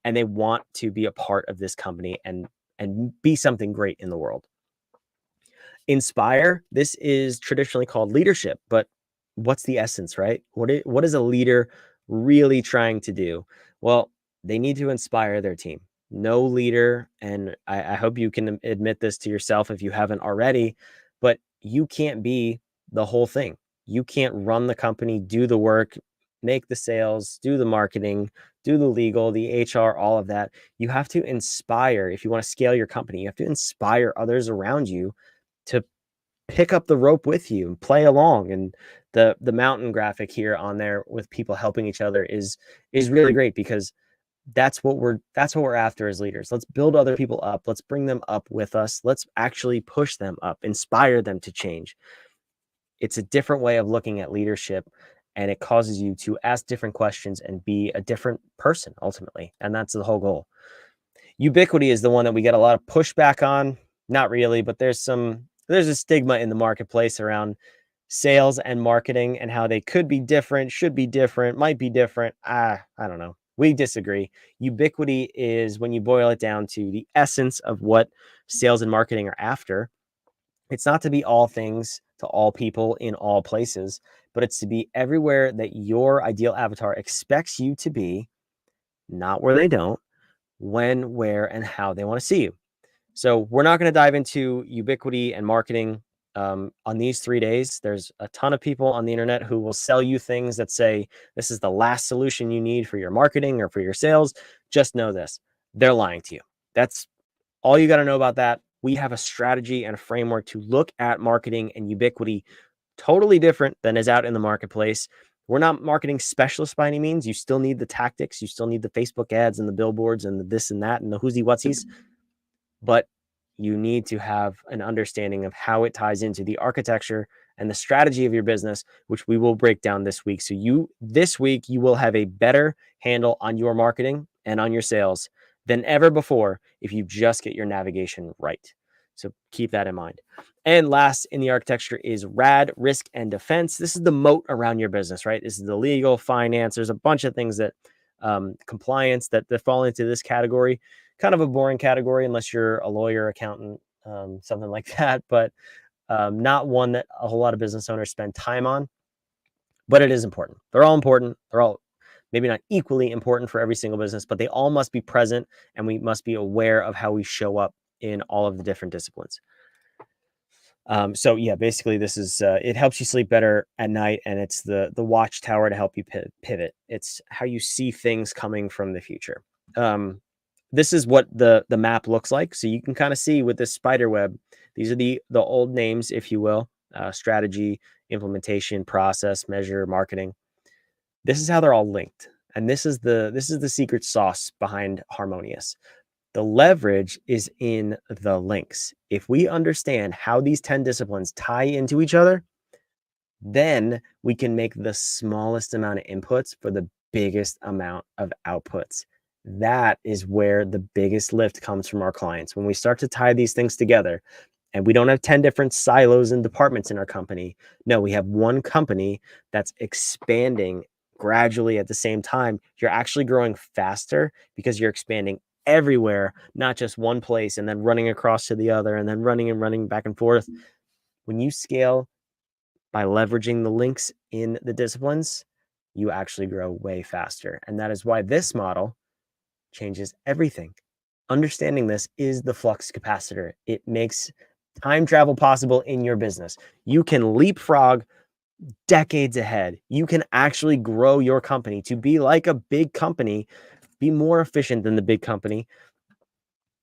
And they want to be a part of this company and be something great in the world. Inspire. This is traditionally called leadership, but what's the essence, right? What is a leader really trying to do? Well, they need to inspire their team. No leader, and I hope you can admit this to yourself if you haven't already, but you can't be the whole thing. You can't run the company, do the work, make the sales, do the marketing, do the legal, the HR, all of that. You have to inspire. If you want to scale your company, you have to inspire others around you to pick up the rope with you and play along. And the mountain graphic here on there with people helping each other is really great, because that's what we're after as leaders. Let's build other people up. Let's bring them up with us. Let's actually push them up, inspire them to change. It's a different way of looking at leadership, and it causes you to ask different questions and be a different person ultimately. And that's the whole goal. Ubiquity is the one that we get a lot of pushback on. Not really, but there's a stigma in the marketplace around sales and marketing and how they could be different, should be different, might be different. I don't know. We disagree. Ubiquity is, when you boil it down to the essence of what sales and marketing are after, it's not to be all things to all people in all places, but it's to be everywhere that your ideal avatar expects you to be, not where they don't, when, where, and how they want to see you. So we're not going to dive into ubiquity and marketing on these 3 days. There's a ton of people on the internet who will sell you things that say this is the last solution you need for your marketing or for your sales. Just know this: they're lying to you. That's all you got to know about that. We have a strategy and a framework to look at marketing and ubiquity totally different than is out in the marketplace. We're not marketing specialists by any means. You still need the tactics. You still need the Facebook ads and the billboards and the this and that and the whoosy whatsies. But you need to have an understanding of how it ties into the architecture and the strategy of your business, which we will break down this week. So this week, you will have a better handle on your marketing and on your sales than ever before if you just get your navigation right. So keep that in mind. And last in the architecture is RAD, risk and defense. This is the moat around your business, right? This is the legal, finance. There's a bunch of things that compliance that fall into this category. Kind of a boring category unless you're a lawyer, accountant, something like that, but not one that a whole lot of business owners spend time on, but it is important. They're all important. They're all maybe not equally important for every single business, but they all must be present, and we must be aware of how we show up in all of the different disciplines. So yeah, basically this is, it helps you sleep better at night, and it's the watchtower to help you pivot. It's how you see things coming from the future. This is what the map looks like. So you can kind of see with this spider web, these are the old names, if you will, strategy, implementation, process, measure, marketing. This is how they're all linked. And this is the secret sauce behind Harmonious. The leverage is in the links. If we understand how these 10 disciplines tie into each other, then we can make the smallest amount of inputs for the biggest amount of outputs. That is where the biggest lift comes from our clients. When we start to tie these things together, and we don't have 10 different silos and departments in our company. No, we have one company that's expanding gradually at the same time. You're actually growing faster because you're expanding everywhere, not just one place and then running across to the other and then running and running back and forth. When you scale by leveraging the links in the disciplines, you actually grow way faster. And that is why this model changes everything. Understanding this is the flux capacitor. It makes time travel possible in your business. You can leapfrog decades ahead. You can actually grow your company to be like a big company, be more efficient than the big company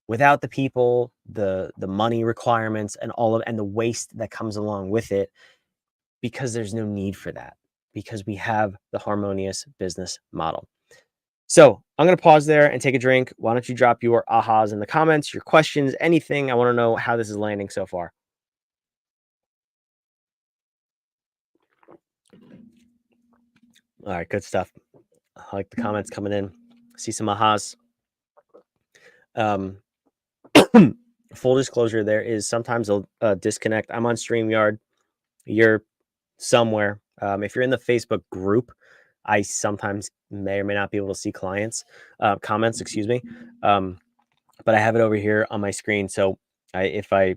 without the people, the money requirements, and the waste that comes along with it, because there's no need for that, because we have the Harmonious business model. So I'm going to pause there and take a drink. Why don't you drop your ahas in the comments, your questions, anything. I want to know how this is landing so far. All right, good stuff. I like the comments coming in. See some ahas. Full disclosure, there is sometimes a disconnect. I'm on StreamYard. You're somewhere. If you're in the Facebook group, I sometimes may or may not be able to see comments, excuse me. But I have it over here on my screen. So if I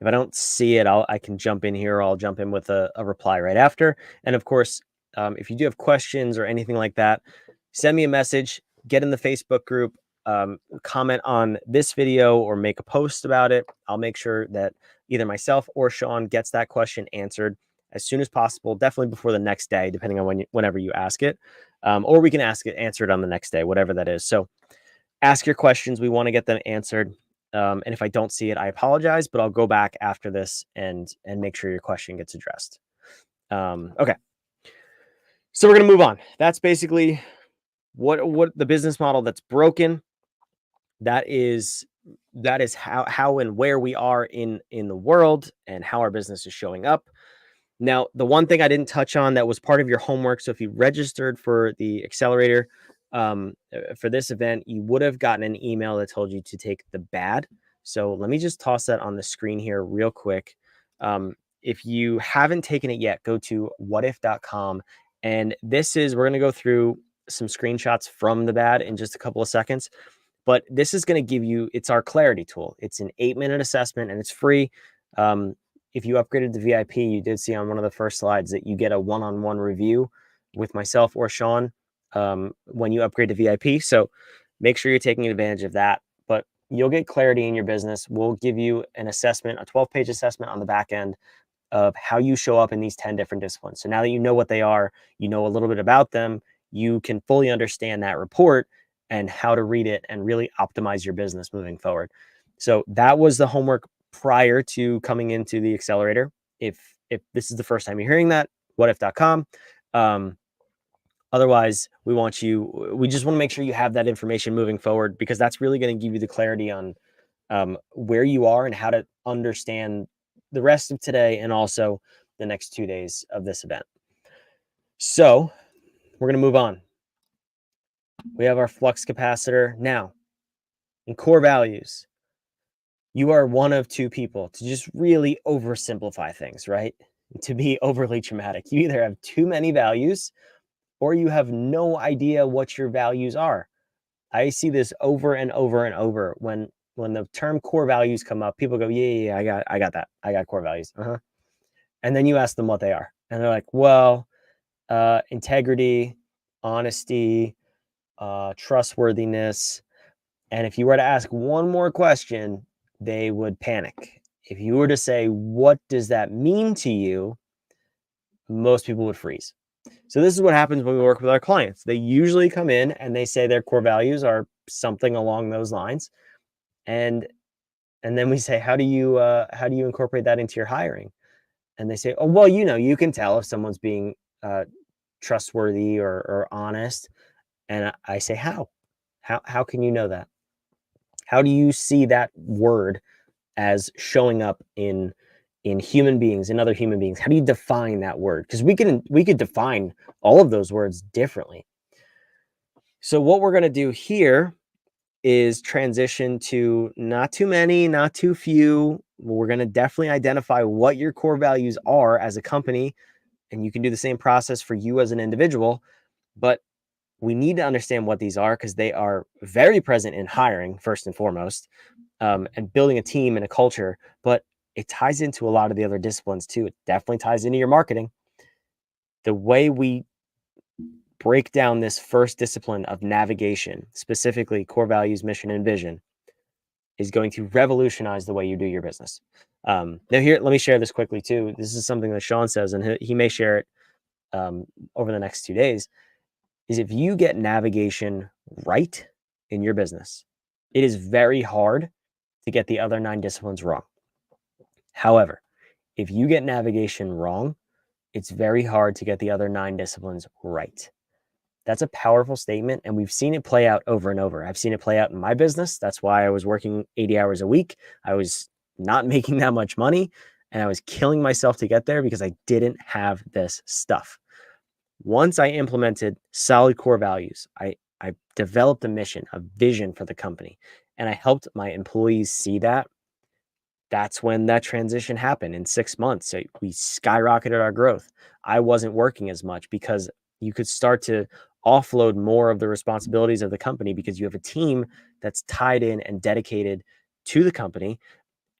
don't see it, I can jump in here. Or I'll jump in with a reply right after. And of course, if you do have questions or anything like that, send me a message, get in the Facebook group, comment on this video or make a post about it. I'll make sure that either myself or Sean gets that question answered. as soon as possible, definitely before the next day, depending on whenever you ask it. Or we can answer it on the next day, whatever that is. So ask your questions. We want to get them answered. And if I don't see it, I apologize, but I'll go back after this and make sure your question gets addressed. Okay. So we're going to move on. That's basically what the business model that's broken. That is how and where we are in the world and how our business is showing up. Now, the one thing I didn't touch on that was part of your homework. So if you registered for the Accelerator for this event, you would have gotten an email that told you to take the bad. So let me just toss that on the screen here real quick. If you haven't taken it yet, go to whatif.com. And we're going to go through some screenshots from the bad in just a couple of seconds. But this is going to give you, it's our clarity tool. It's an 8-minute assessment and it's free. If you upgraded to VIP, you did see on one of the first slides that you get a one-on-one review with myself or Sean when you upgrade to VIP. So make sure you're taking advantage of that. But you'll get clarity in your business. We'll give you an assessment, a 12-page assessment on the back end of how you show up in these 10 different disciplines. So now that you know what they are, you know a little bit about them, you can fully understand that report and how to read it and really optimize your business moving forward. So that was the homework prior to coming into the Accelerator. If this is the first time you're hearing that, whatif.com. Otherwise, we just want to make sure you have that information moving forward, because that's really going to give you the clarity on where you are and how to understand the rest of today and also the next 2 days of this event. So we're going to move on. We have our flux capacitor. Now, in core values, you are one of two people to just really oversimplify things, right? To be overly dramatic. You either have too many values or you have no idea what your values are. I see this over and over and over. When the term core values come up, people go, yeah, I got that. I got core values. And then you ask them what they are. And they're like, well, integrity, honesty, trustworthiness. And if you were to ask one more question, they would panic. If you were to say, what does that mean to you? Most people would freeze. So this is what happens when we work with our clients. They usually come in and they say their core values are something along those lines. And then we say, how do you incorporate that into your hiring? And they say, oh, well, you can tell if someone's being trustworthy or honest. And I say, how can you know that? How do you see that word as showing up in human beings, in other human beings? How do you define that word? Because we could define all of those words differently. So what we're going to do here is transition to not too many, not too few. We're going to definitely identify what your core values are as a company, and you can do the same process for you as an individual. But we need to understand what these are, because they are very present in hiring, first and foremost, and building a team and a culture. But it ties into a lot of the other disciplines too. It definitely ties into your marketing. The way we break down this first discipline of navigation, specifically core values, mission, and vision, is going to revolutionize the way you do your business. Now here, let me share this quickly too. This is something that Sean says, and he may share it over the next 2 days, is if you get navigation right in your business, it is very hard to get the other 9 disciplines wrong. However, if you get navigation wrong, it's very hard to get the other 9 disciplines right. That's a powerful statement, and we've seen it play out over and over. I've seen it play out in my business. That's why I was working 80 hours a week. I was not making that much money, and I was killing myself to get there because I didn't have this stuff. Once I implemented solid core values, I developed a mission, a vision for the company, and I helped my employees see that. That's when that transition happened in 6 months. So we skyrocketed our growth. I wasn't working as much because you could start to offload more of the responsibilities of the company because you have a team that's tied in and dedicated to the company,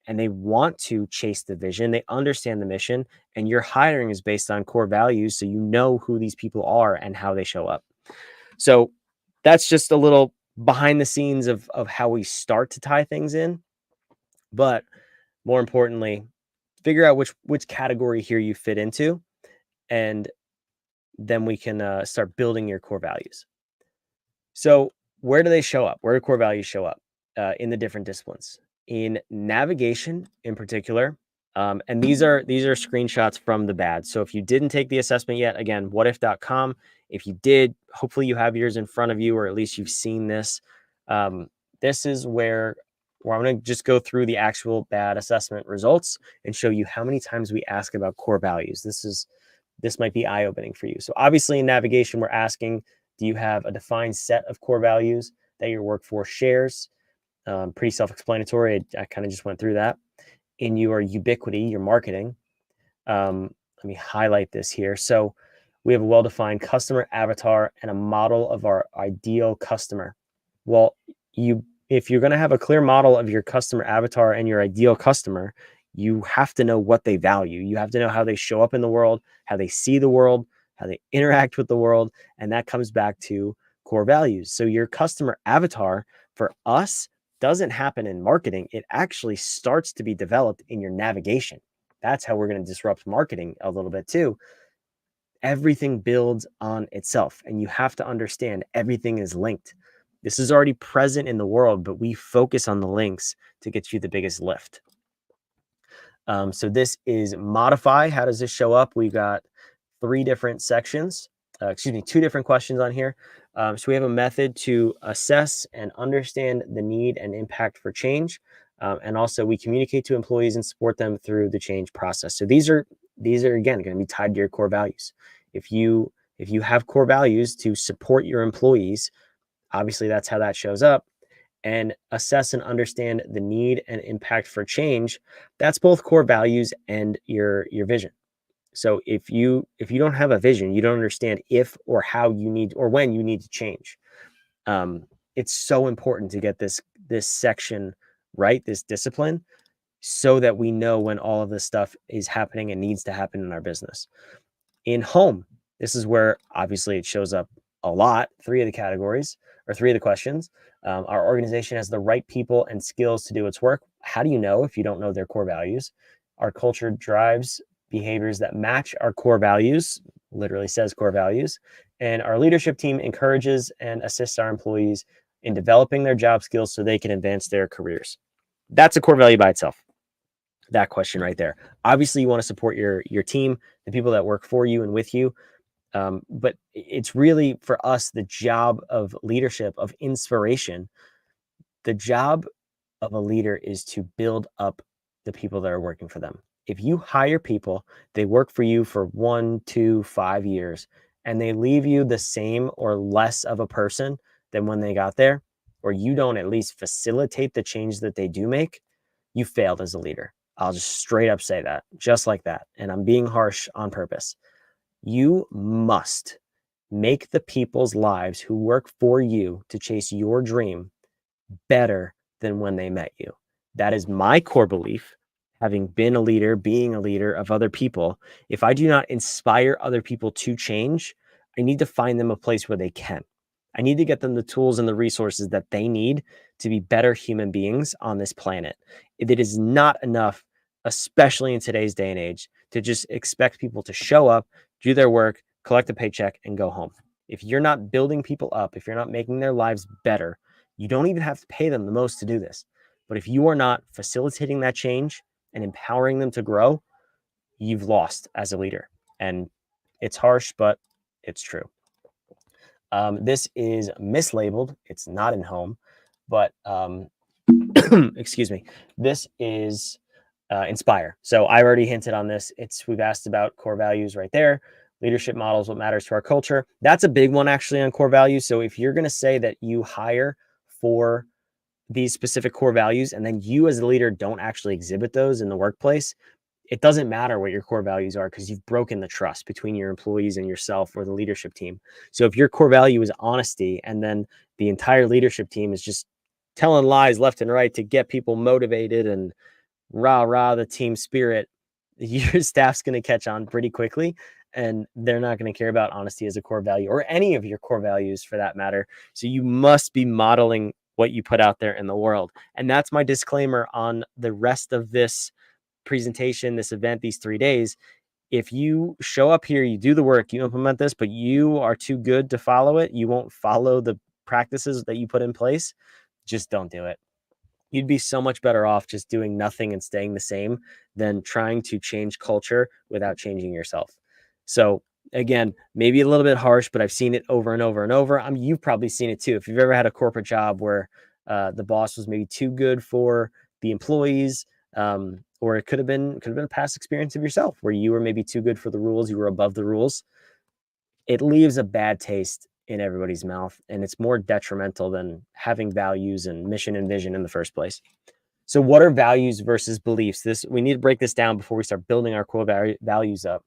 and they want to chase the vision. They understand the mission, and your hiring is based on core values. So you know who these people are and how they show up. So that's just a little behind the scenes of how we start to tie things in. But more importantly, figure out which category here you fit into, and then we can start building your core values. So where do they show up? Where do core values show up in the different disciplines? In navigation, in particular, and these are screenshots from the badge. So if you didn't take the assessment yet, again, whatif.com. If you did, hopefully you have yours in front of you, or at least you've seen this. This is where I'm going to just go through the actual bad assessment results and show you how many times we ask about core values. This might be eye-opening for you. So obviously in navigation, we're asking, do you have a defined set of core values that your workforce shares? Pretty self-explanatory. I kind of just went through that. In your ubiquity, your marketing, let me highlight this here. So we have a well-defined customer avatar and a model of our ideal customer. Well, if you're going to have a clear model of your customer avatar and your ideal customer, you have to know what they value. You have to know how they show up in the world, how they see the world, how they interact with the world. And that comes back to core values. So your customer avatar for us doesn't happen in marketing. It actually starts to be developed in your navigation. That's how we're going to disrupt marketing a little bit too. Everything builds on itself, and you have to understand everything is linked. This is already present in the world, but we focus on the links to get you the biggest lift. So this is modify. How does this show up? We've got two different questions on here. So we have a method to assess and understand the need and impact for change. And also we communicate to employees and support them through the change process. So these are again going to be tied to your core values. If you have core values to support your employees, obviously that's how that shows up. And assess and understand the need and impact for change, that's both core values and your vision. So if you don't have a vision, you don't understand if or how you need or when you need to change. It's so important to get this section right, this discipline, so that we know when all of this stuff is happening and needs to happen in our business. In home, this is where obviously it shows up a lot. Three of the questions. Our organization has the right people and skills to do its work. How do you know if you don't know their core values? Our culture drives behaviors that match our core values, literally says core values. And our leadership team encourages and assists our employees in developing their job skills so they can advance their careers. That's a core value by itself. That question right there. Obviously, you want to support your team, the people that work for you and with you. But it's really, for us, the job of leadership, of inspiration. The job of a leader is to build up the people that are working for them. If you hire people, they work for you for 1, 2, 5 years, and they leave you the same or less of a person than when they got there, or you don't at least facilitate the change that they do make, you failed as a leader. I'll just straight up say that, just like that. And I'm being harsh on purpose. You must make the people's lives who work for you to chase your dream better than when they met you. That is my core belief. Having been a leader, being a leader of other people, if I do not inspire other people to change, I need to find them a place where they can. I need to get them the tools and the resources that they need to be better human beings on this planet. It is not enough, especially in today's day and age, to just expect people to show up, do their work, collect a paycheck, and go home. If you're not building people up, if you're not making their lives better, you don't even have to pay them the most to do this. But if you are not facilitating that change and empowering them to grow, you've lost as a leader. And it's harsh, but it's true. This is mislabeled. It's not in home, but excuse me. This is inspire. So I already hinted on this. We've asked about core values right there. Leadership models, what matters to our culture. That's a big one actually on core values. So if you're going to say that you hire for these specific core values and then you as a leader don't actually exhibit those in the workplace, it doesn't matter what your core values are because you've broken the trust between your employees and yourself or the leadership team. So if your core value is honesty and then the entire leadership team is just telling lies left and right to get people motivated and rah, the team spirit, your staff's going to catch on pretty quickly and they're not going to care about honesty as a core value or any of your core values for that matter. So you must be modeling what you put out there in the world. And that's my disclaimer on the rest of this presentation, this event, these 3 days, if you show up here, you do the work, you implement this, but you are too good to follow it, you won't follow the practices that you put in place, just don't do it. You'd be so much better off just doing nothing and staying the same than trying to change culture without changing yourself. So again, maybe a little bit harsh, but I've seen it over and over and over. I mean, you've probably seen it too. If you've ever had a corporate job where the boss was maybe too good for the employees, or it could have been a past experience of yourself where you were maybe too good for the rules, you were above the rules. It leaves a bad taste in everybody's mouth, and it's more detrimental than having values and mission and vision in the first place. So what are values versus beliefs? We need to break this down before we start building our core values up.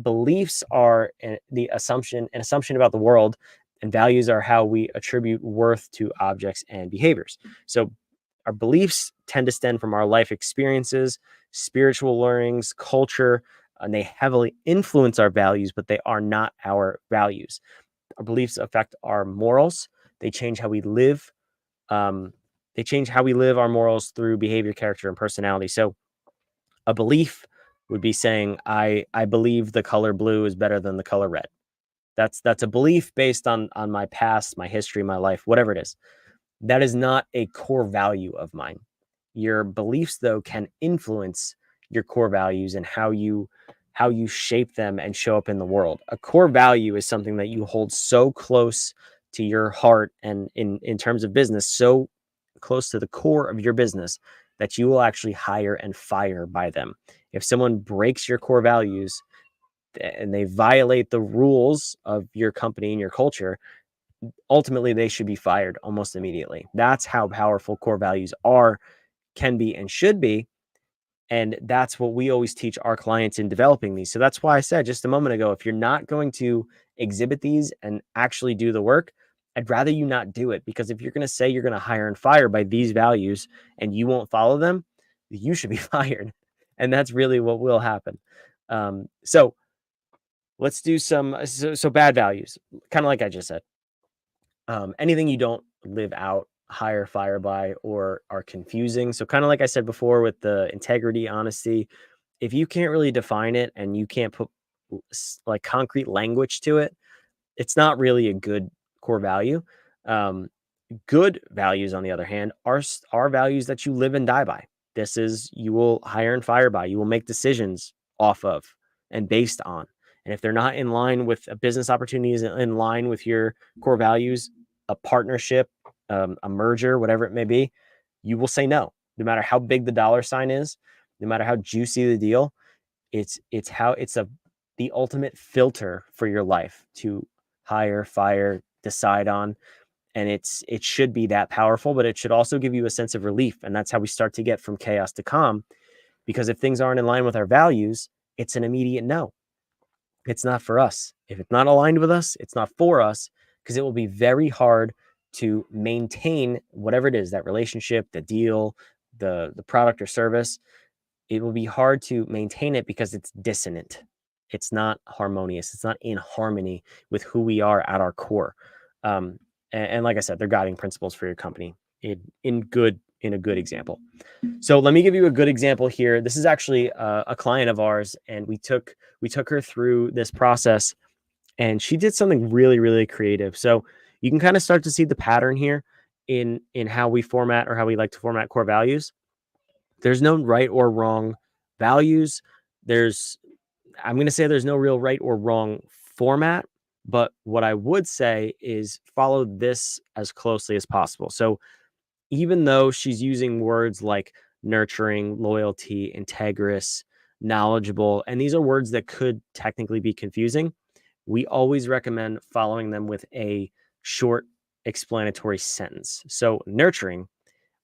Beliefs are an assumption about the world, and values are how we attribute worth to objects and behaviors. So our beliefs tend to stem from our life experiences, spiritual learnings, culture, and they heavily influence our values, but they are not our values. Our beliefs affect our morals. They change how we live. They change how we live our morals through behavior, character, and personality. So a belief would be saying, I believe the color blue is better than the color red. That's a belief based on my past, my history, my life, whatever it is. That is not a core value of mine. Your beliefs, though, can influence your core values and how you shape them and show up in the world. A core value is something that you hold so close to your heart, and in terms of business, so close to the core of your business that you will actually hire and fire by them. If someone breaks your core values and they violate the rules of your company and your culture, ultimately they should be fired almost immediately. That's how powerful core values are, can be, and should be. And that's what we always teach our clients in developing these. So that's why I said just a moment ago, if you're not going to exhibit these and actually do the work, I'd rather you not do it, because if you're going to say you're going to hire and fire by these values and you won't follow them, you should be fired. And that's really what will happen. So let's do so bad values, kind of like I just said. Anything you don't live out, hire, fire by, or are confusing. So kind of like I said before with the integrity, honesty, if you can't really define it and you can't put like concrete language to it, it's not really a good core value. Good values, on the other hand, are values that you live and die by. This is, you will hire and fire by, you will make decisions off of and based on. And if they're not in line with a business opportunity, is in line with your core values, a partnership, a merger, whatever it may be, you will say no matter how big the dollar sign is, no matter how juicy the deal. It's the ultimate filter for your life to hire, fire, decide on. And it should be that powerful, but it should also give you a sense of relief. And that's how we start to get from chaos to calm. Because if things aren't in line with our values, it's an immediate no. It's not for us. If it's not aligned with us, it's not for us, because it will be very hard to maintain whatever it is, that relationship, the deal, the product or service. It will be hard to maintain it because it's dissonant. It's not harmonious. It's not in harmony with who we are at our core. And like I said, they're guiding principles for your company in a good example. So let me give you a good example here. This is actually a client of ours, and we took her through this process, and she did something really, really creative. So you can kind of start to see the pattern here in how we format, or how we like to format, core values. There's no right or wrong values. I'm going to say there's no real right or wrong format, but what I would say is follow this as closely as possible. So even though she's using words like nurturing, loyalty, integrous, knowledgeable, and these are words that could technically be confusing, we always recommend following them with a short explanatory sentence. So nurturing,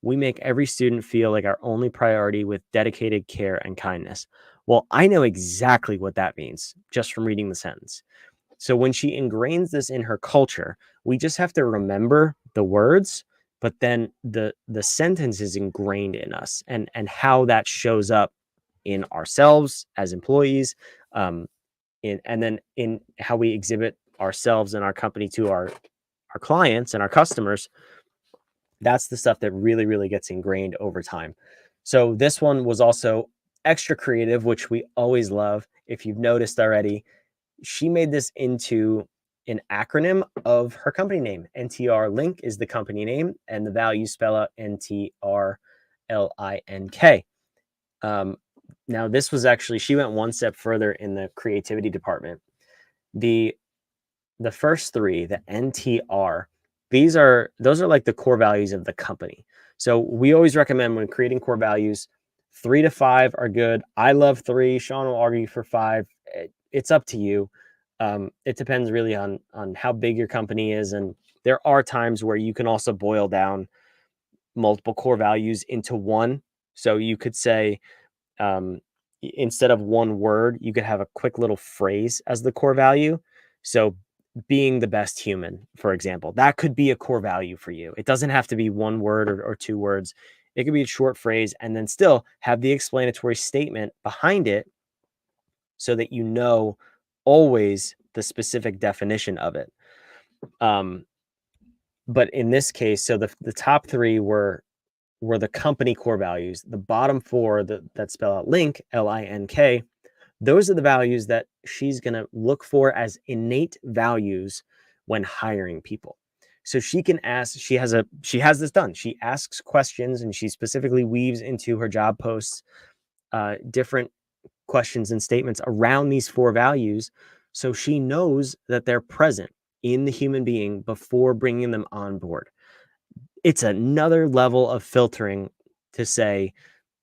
we make every student feel like our only priority with dedicated care and kindness. Well, I know exactly what that means just from reading the sentence. So when she ingrains this in her culture, we just have to remember the words, but then the sentence is ingrained in us, and how that shows up in ourselves as employees, and then in how we exhibit ourselves and our company to our clients and our customers. That's the stuff that really, really gets ingrained over time. So this one was also extra creative, which we always love. If you've noticed already, she made this into an acronym of her company name. NTR Link is the company name, and the values spell out NTRLINK. Now, this was actually, she went one step further in the creativity department. The first three, the NTR, those are like the core values of the company. So we always recommend when creating core values, 3 to 5 are good. I love 3. Sean will argue for 5. It's up to you. It depends really on how big your company is, and there are times where you can also boil down multiple core values into one. So you could say, instead of one word, you could have a quick little phrase as the core value. So being the best human, for example, that could be a core value for you. It doesn't have to be one word or 2 words. It could be a short phrase and then still have the explanatory statement behind it so that you know always the specific definition of it. But in this case, so the top 3 were the company core values. The bottom 4 that spell out link, LINK, those are the values that she's going to look for as innate values when hiring people. So she can ask, she has this done. She asks questions and she specifically weaves into her job posts different questions and statements around these 4 values. So she knows that they're present in the human being before bringing them on board. It's another level of filtering to say,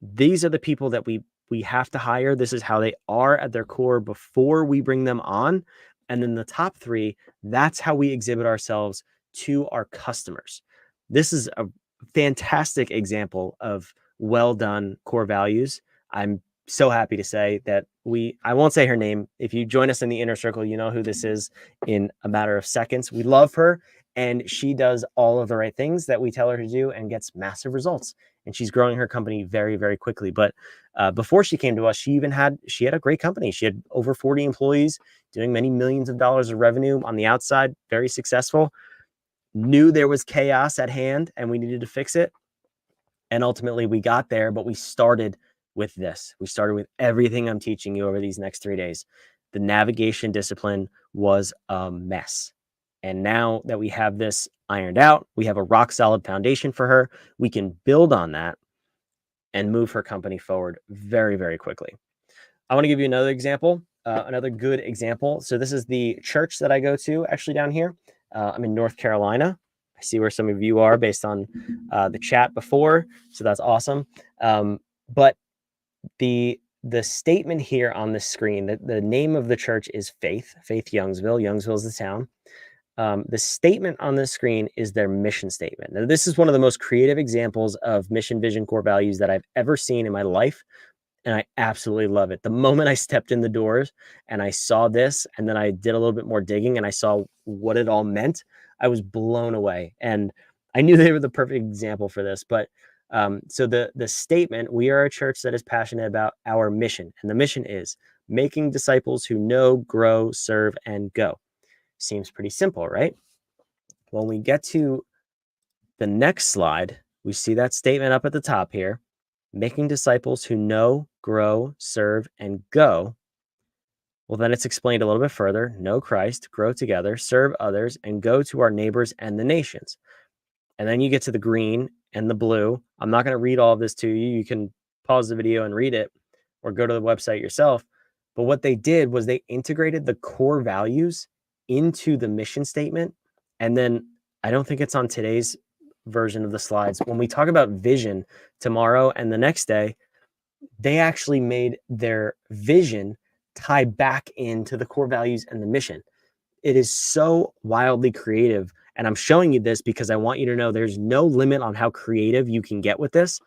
these are the people that we have to hire. This is how they are at their core before we bring them on. And then the top 3, that's how we exhibit ourselves to our customers. This is a fantastic example of well done core values. I'm so happy to say that I won't say her name. If you join us in the inner circle, you know who this is in a matter of seconds. We love her, and she does all of the right things that we tell her to do and gets massive results. And she's growing her company very, very quickly. But before she came to us, she had a great company. She had over 40 employees doing many millions of dollars of revenue on the outside, very successful. Knew there was chaos at hand and we needed to fix it. And ultimately we got there, but we started with this. We started with everything I'm teaching you over these next 3 days. The navigation discipline was a mess. And now that we have this ironed out, we have a rock solid foundation for her. We can build on that and move her company forward very, very quickly. I want to give you another example, another good example. So this is the church that I go to actually down here. I'm in North Carolina. I see where some of you are based on the chat before. So that's awesome. But the statement here on the screen, the name of the church is Faith Youngsville. Youngsville is the town. The statement on the screen is their mission statement. Now, this is one of the most creative examples of mission, vision, core values that I've ever seen in my life. And I absolutely love it. The moment I stepped in the doors and I saw this, and then I did a little bit more digging and I saw what it all meant, I was blown away. And I knew they were the perfect example for this. But so the statement, we are a church that is passionate about our mission. And the mission is making disciples who know, grow, serve, and go. Seems pretty simple, right? When we get to the next slide, we see that statement up at the top here, making disciples who know, grow, serve, and go. Well, then it's explained a little bit further. Know Christ, grow together, serve others, and go to our neighbors and the nations. And then you get to the green and the blue. I'm not going to read all of this to you. You can pause the video and read it or go to the website yourself. But what they did was they integrated the core values into the mission statement. And then I don't think it's on today's version of the slides. When we talk about vision tomorrow and the next day, they actually made their vision tie back into the core values and the mission. It is so wildly creative. And I'm showing you this because I want you to know there's no limit on how creative you can get with this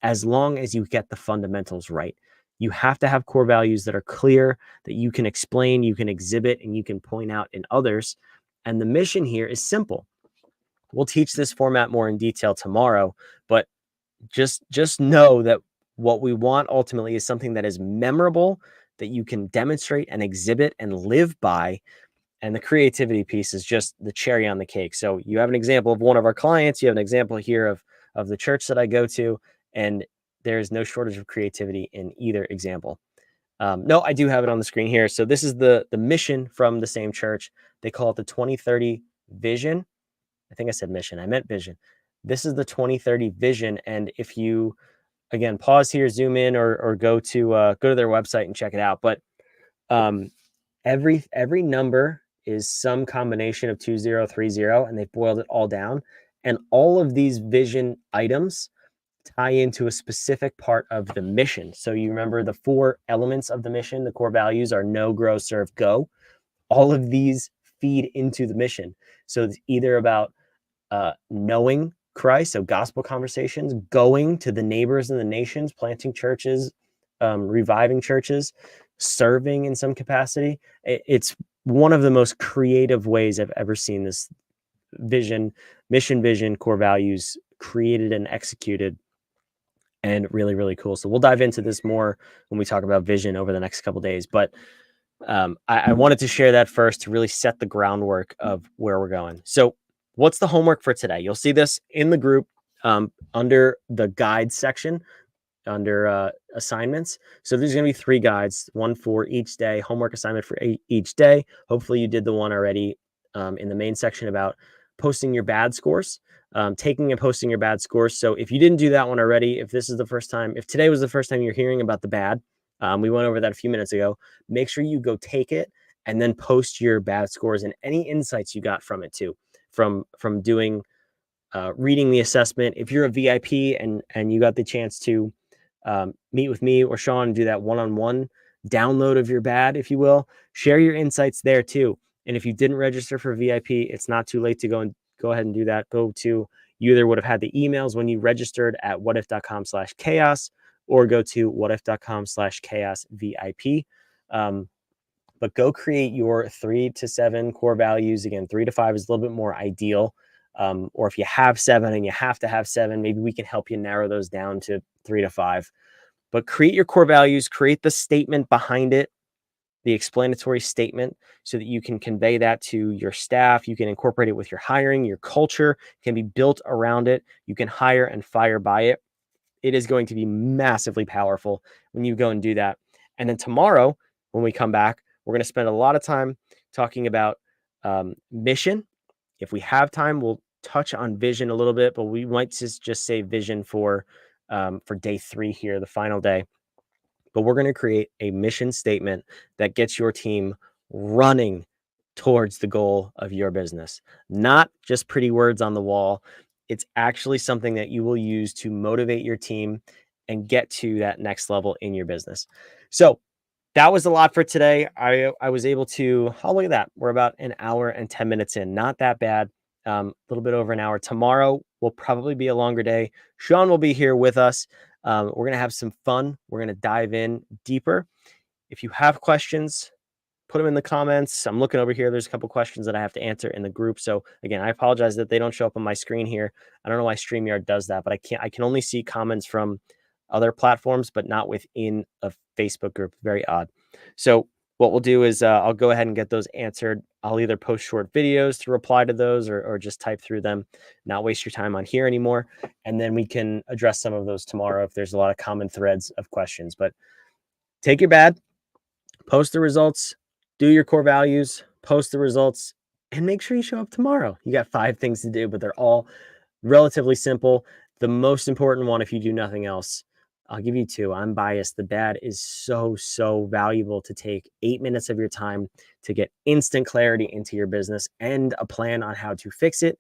as long as you get the fundamentals right. You have to have core values that are clear, that you can explain, you can exhibit, and you can point out in others. And the mission here is simple. We'll teach this format more in detail tomorrow, but just know that what we want ultimately is something that is memorable, that you can demonstrate and exhibit and live by. And the creativity piece is just the cherry on the cake. So you have an example of one of our clients. You have an example here of the church that I go to. And there's no shortage of creativity in either example. No, I do have it on the screen here. So this is the mission from the same church. They call it the 2030 vision. I think I said mission. I meant vision. This is the 2030 vision. And if you, again, pause here, zoom in, or go to their website and check it out. But every number is some combination of 2030, and they've boiled it all down. And all of these vision items tie into a specific part of the mission. So you remember the 4 elements of the mission. The core values are know, grow, serve, go. All of these feed into the mission. So it's either about knowing Christ, so gospel conversations, going to the neighbors and the nations, planting churches, reviving churches, serving in some capacity. It's one of the most creative ways I've ever seen this mission vision, core values created and executed, and really, really cool. So we'll dive into this more when we talk about vision over the next couple of days. But I wanted to share that first to really set the groundwork of where we're going. So what's the homework for today? You'll see this in the group under the guide section, under assignments. So there's going to be 3 guides, one for each day, homework assignment for each day. Hopefully you did the one already in the main section about posting your bad scores, taking and posting your bad scores. So if you didn't do that one already, if today was the first time you're hearing about the bad, we went over that a few minutes ago, make sure you go take it and then post your bad scores and any insights you got from it too, from doing reading the assessment. If you're a VIP and you got the chance to meet with me or Sean and do that one-on-one download of your bad, if you will, share your insights there too. And if you didn't register for VIP, it's not too late to go ahead and do that. You either would have had the emails when you registered at whatif.com/chaos or go to whatif.com/chaos VIP. But go create your 3 to 7 core values. Again, 3 to 5 is a little bit more ideal. Or if you have 7 and you have to have 7, maybe we can help you narrow those down to 3 to 5. But create your core values, create the statement behind it, the explanatory statement, so that you can convey that to your staff. You can incorporate it with your hiring. Your culture can be built around it. You can hire and fire by it. It is going to be massively powerful when you go and do that. And then tomorrow, when we come back, we're going to spend a lot of time talking about mission. If we have time, we'll touch on vision a little bit, but we might just say vision for day 3 here, the final day. But we're going to create a mission statement that gets your team running towards the goal of your business. Not just pretty words on the wall. It's actually something that you will use to motivate your team and get to that next level in your business. So that was a lot for today. I was able to, look at that. We're about an hour and 10 minutes in. Not that bad. A little bit over an hour. Tomorrow will probably be a longer day. Sean will be here with us. We're going to have some fun. We're going to dive in deeper. If you have questions, put them in the comments. I'm looking over here. There's a couple questions that I have to answer in the group. So again, I apologize that they don't show up on my screen here. I don't know why StreamYard does that, but I can only see comments from other platforms, but not within a Facebook group. Very odd. So what we'll do is I'll go ahead and get those answered. I'll either post short videos to reply to those or just type through them, not waste your time on here anymore. And then we can address some of those tomorrow if there's a lot of common threads of questions. But take your bad, post the results, do your core values, post the results, and make sure you show up tomorrow. You got 5 things to do, but they're all relatively simple. The most important one, if you do nothing else, I'll give you 2. I'm biased. The bad is so valuable to take 8 minutes of your time to get instant clarity into your business and a plan on how to fix it.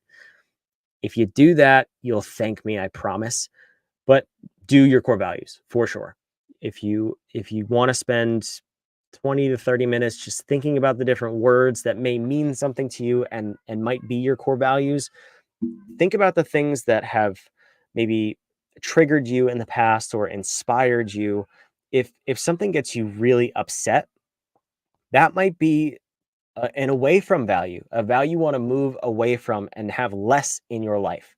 If you do that, you'll thank me, I promise. But do your core values for sure. If you want to spend 20 to 30 minutes just thinking about the different words that may mean something to you and might be your core values, think about the things that have maybe triggered you in the past or inspired you. If something gets you really upset, that might be an away from value, a value you want to move away from and have less in your life.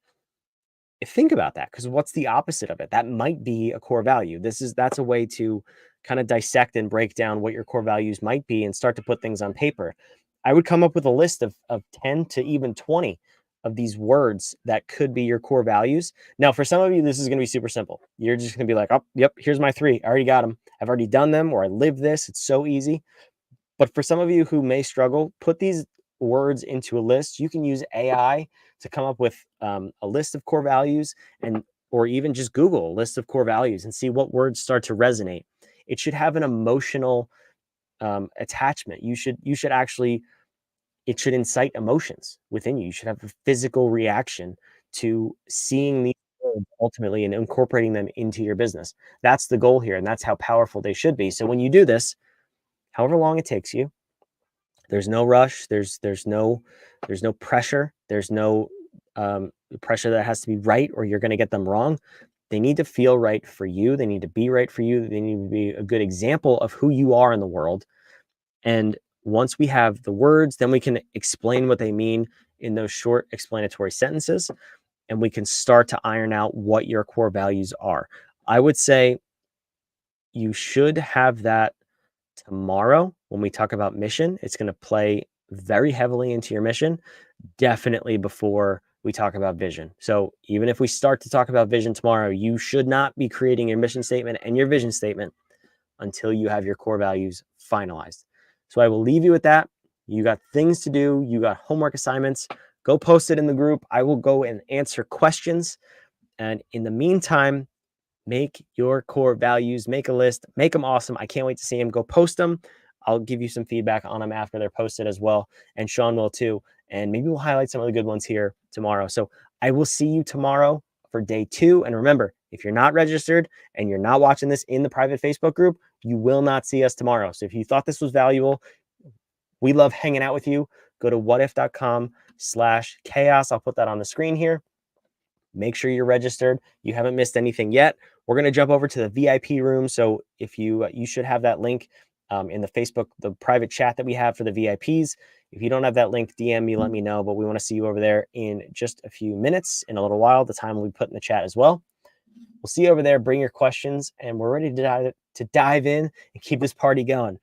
Think about that, because what's the opposite of it? That might be a core value. That's a way to kind of dissect and break down what your core values might be and start to put things on paper. I would come up with a list of 10 to even 20 of these words that could be your core values. Now, for some of you, this is going to be super simple. You're just going to be like, oh, yep, here's my 3. I already got them. I've already done them, or I live this. It's so easy. But for some of you who may struggle, put these words into a list. You can use AI to come up with a list of core values, or even just Google a list of core values and see what words start to resonate. It should have an emotional attachment. You should actually, it should incite emotions within you. You should have a physical reaction to seeing these words ultimately and incorporating them into your business. That's the goal here, and that's how powerful they should be. So when you do this, however long it takes you, there's no rush. There's no pressure. There's no pressure that has to be right or you're going to get them wrong. They need to feel right for you. They need to be right for you. They need to be a good example of who you are in the world. And once we have the words, then we can explain what they mean in those short explanatory sentences, and we can start to iron out what your core values are. I would say you should have that tomorrow when we talk about mission. It's going to play very heavily into your mission, definitely before we talk about vision. So even if we start to talk about vision tomorrow, you should not be creating your mission statement and your vision statement until you have your core values finalized. So I will leave you with that. You got things to do. You got homework assignments. Go post it in the group. I will go and answer questions. And in the meantime, make your core values, make a list, make them awesome. I can't wait to see them. Go post them. I'll give you some feedback on them after they're posted as well. And Sean will too. And maybe we'll highlight some of the good ones here tomorrow. So I will see you tomorrow for day 2. And remember, if you're not registered and you're not watching this in the private Facebook group, you will not see us tomorrow. So if you thought this was valuable, we love hanging out with you. Go to whatif.com/chaos. I'll put that on the screen here. Make sure you're registered. You haven't missed anything yet. We're going to jump over to the VIP room. So if you should have that link in the Facebook, the private chat that we have for the VIPs. If you don't have that link, DM me, let me know. But we want to see you over there in just a few minutes, in a little while. The time will be put in the chat as well. We'll see you over there. Bring your questions, and we're ready to dive in and keep this party going.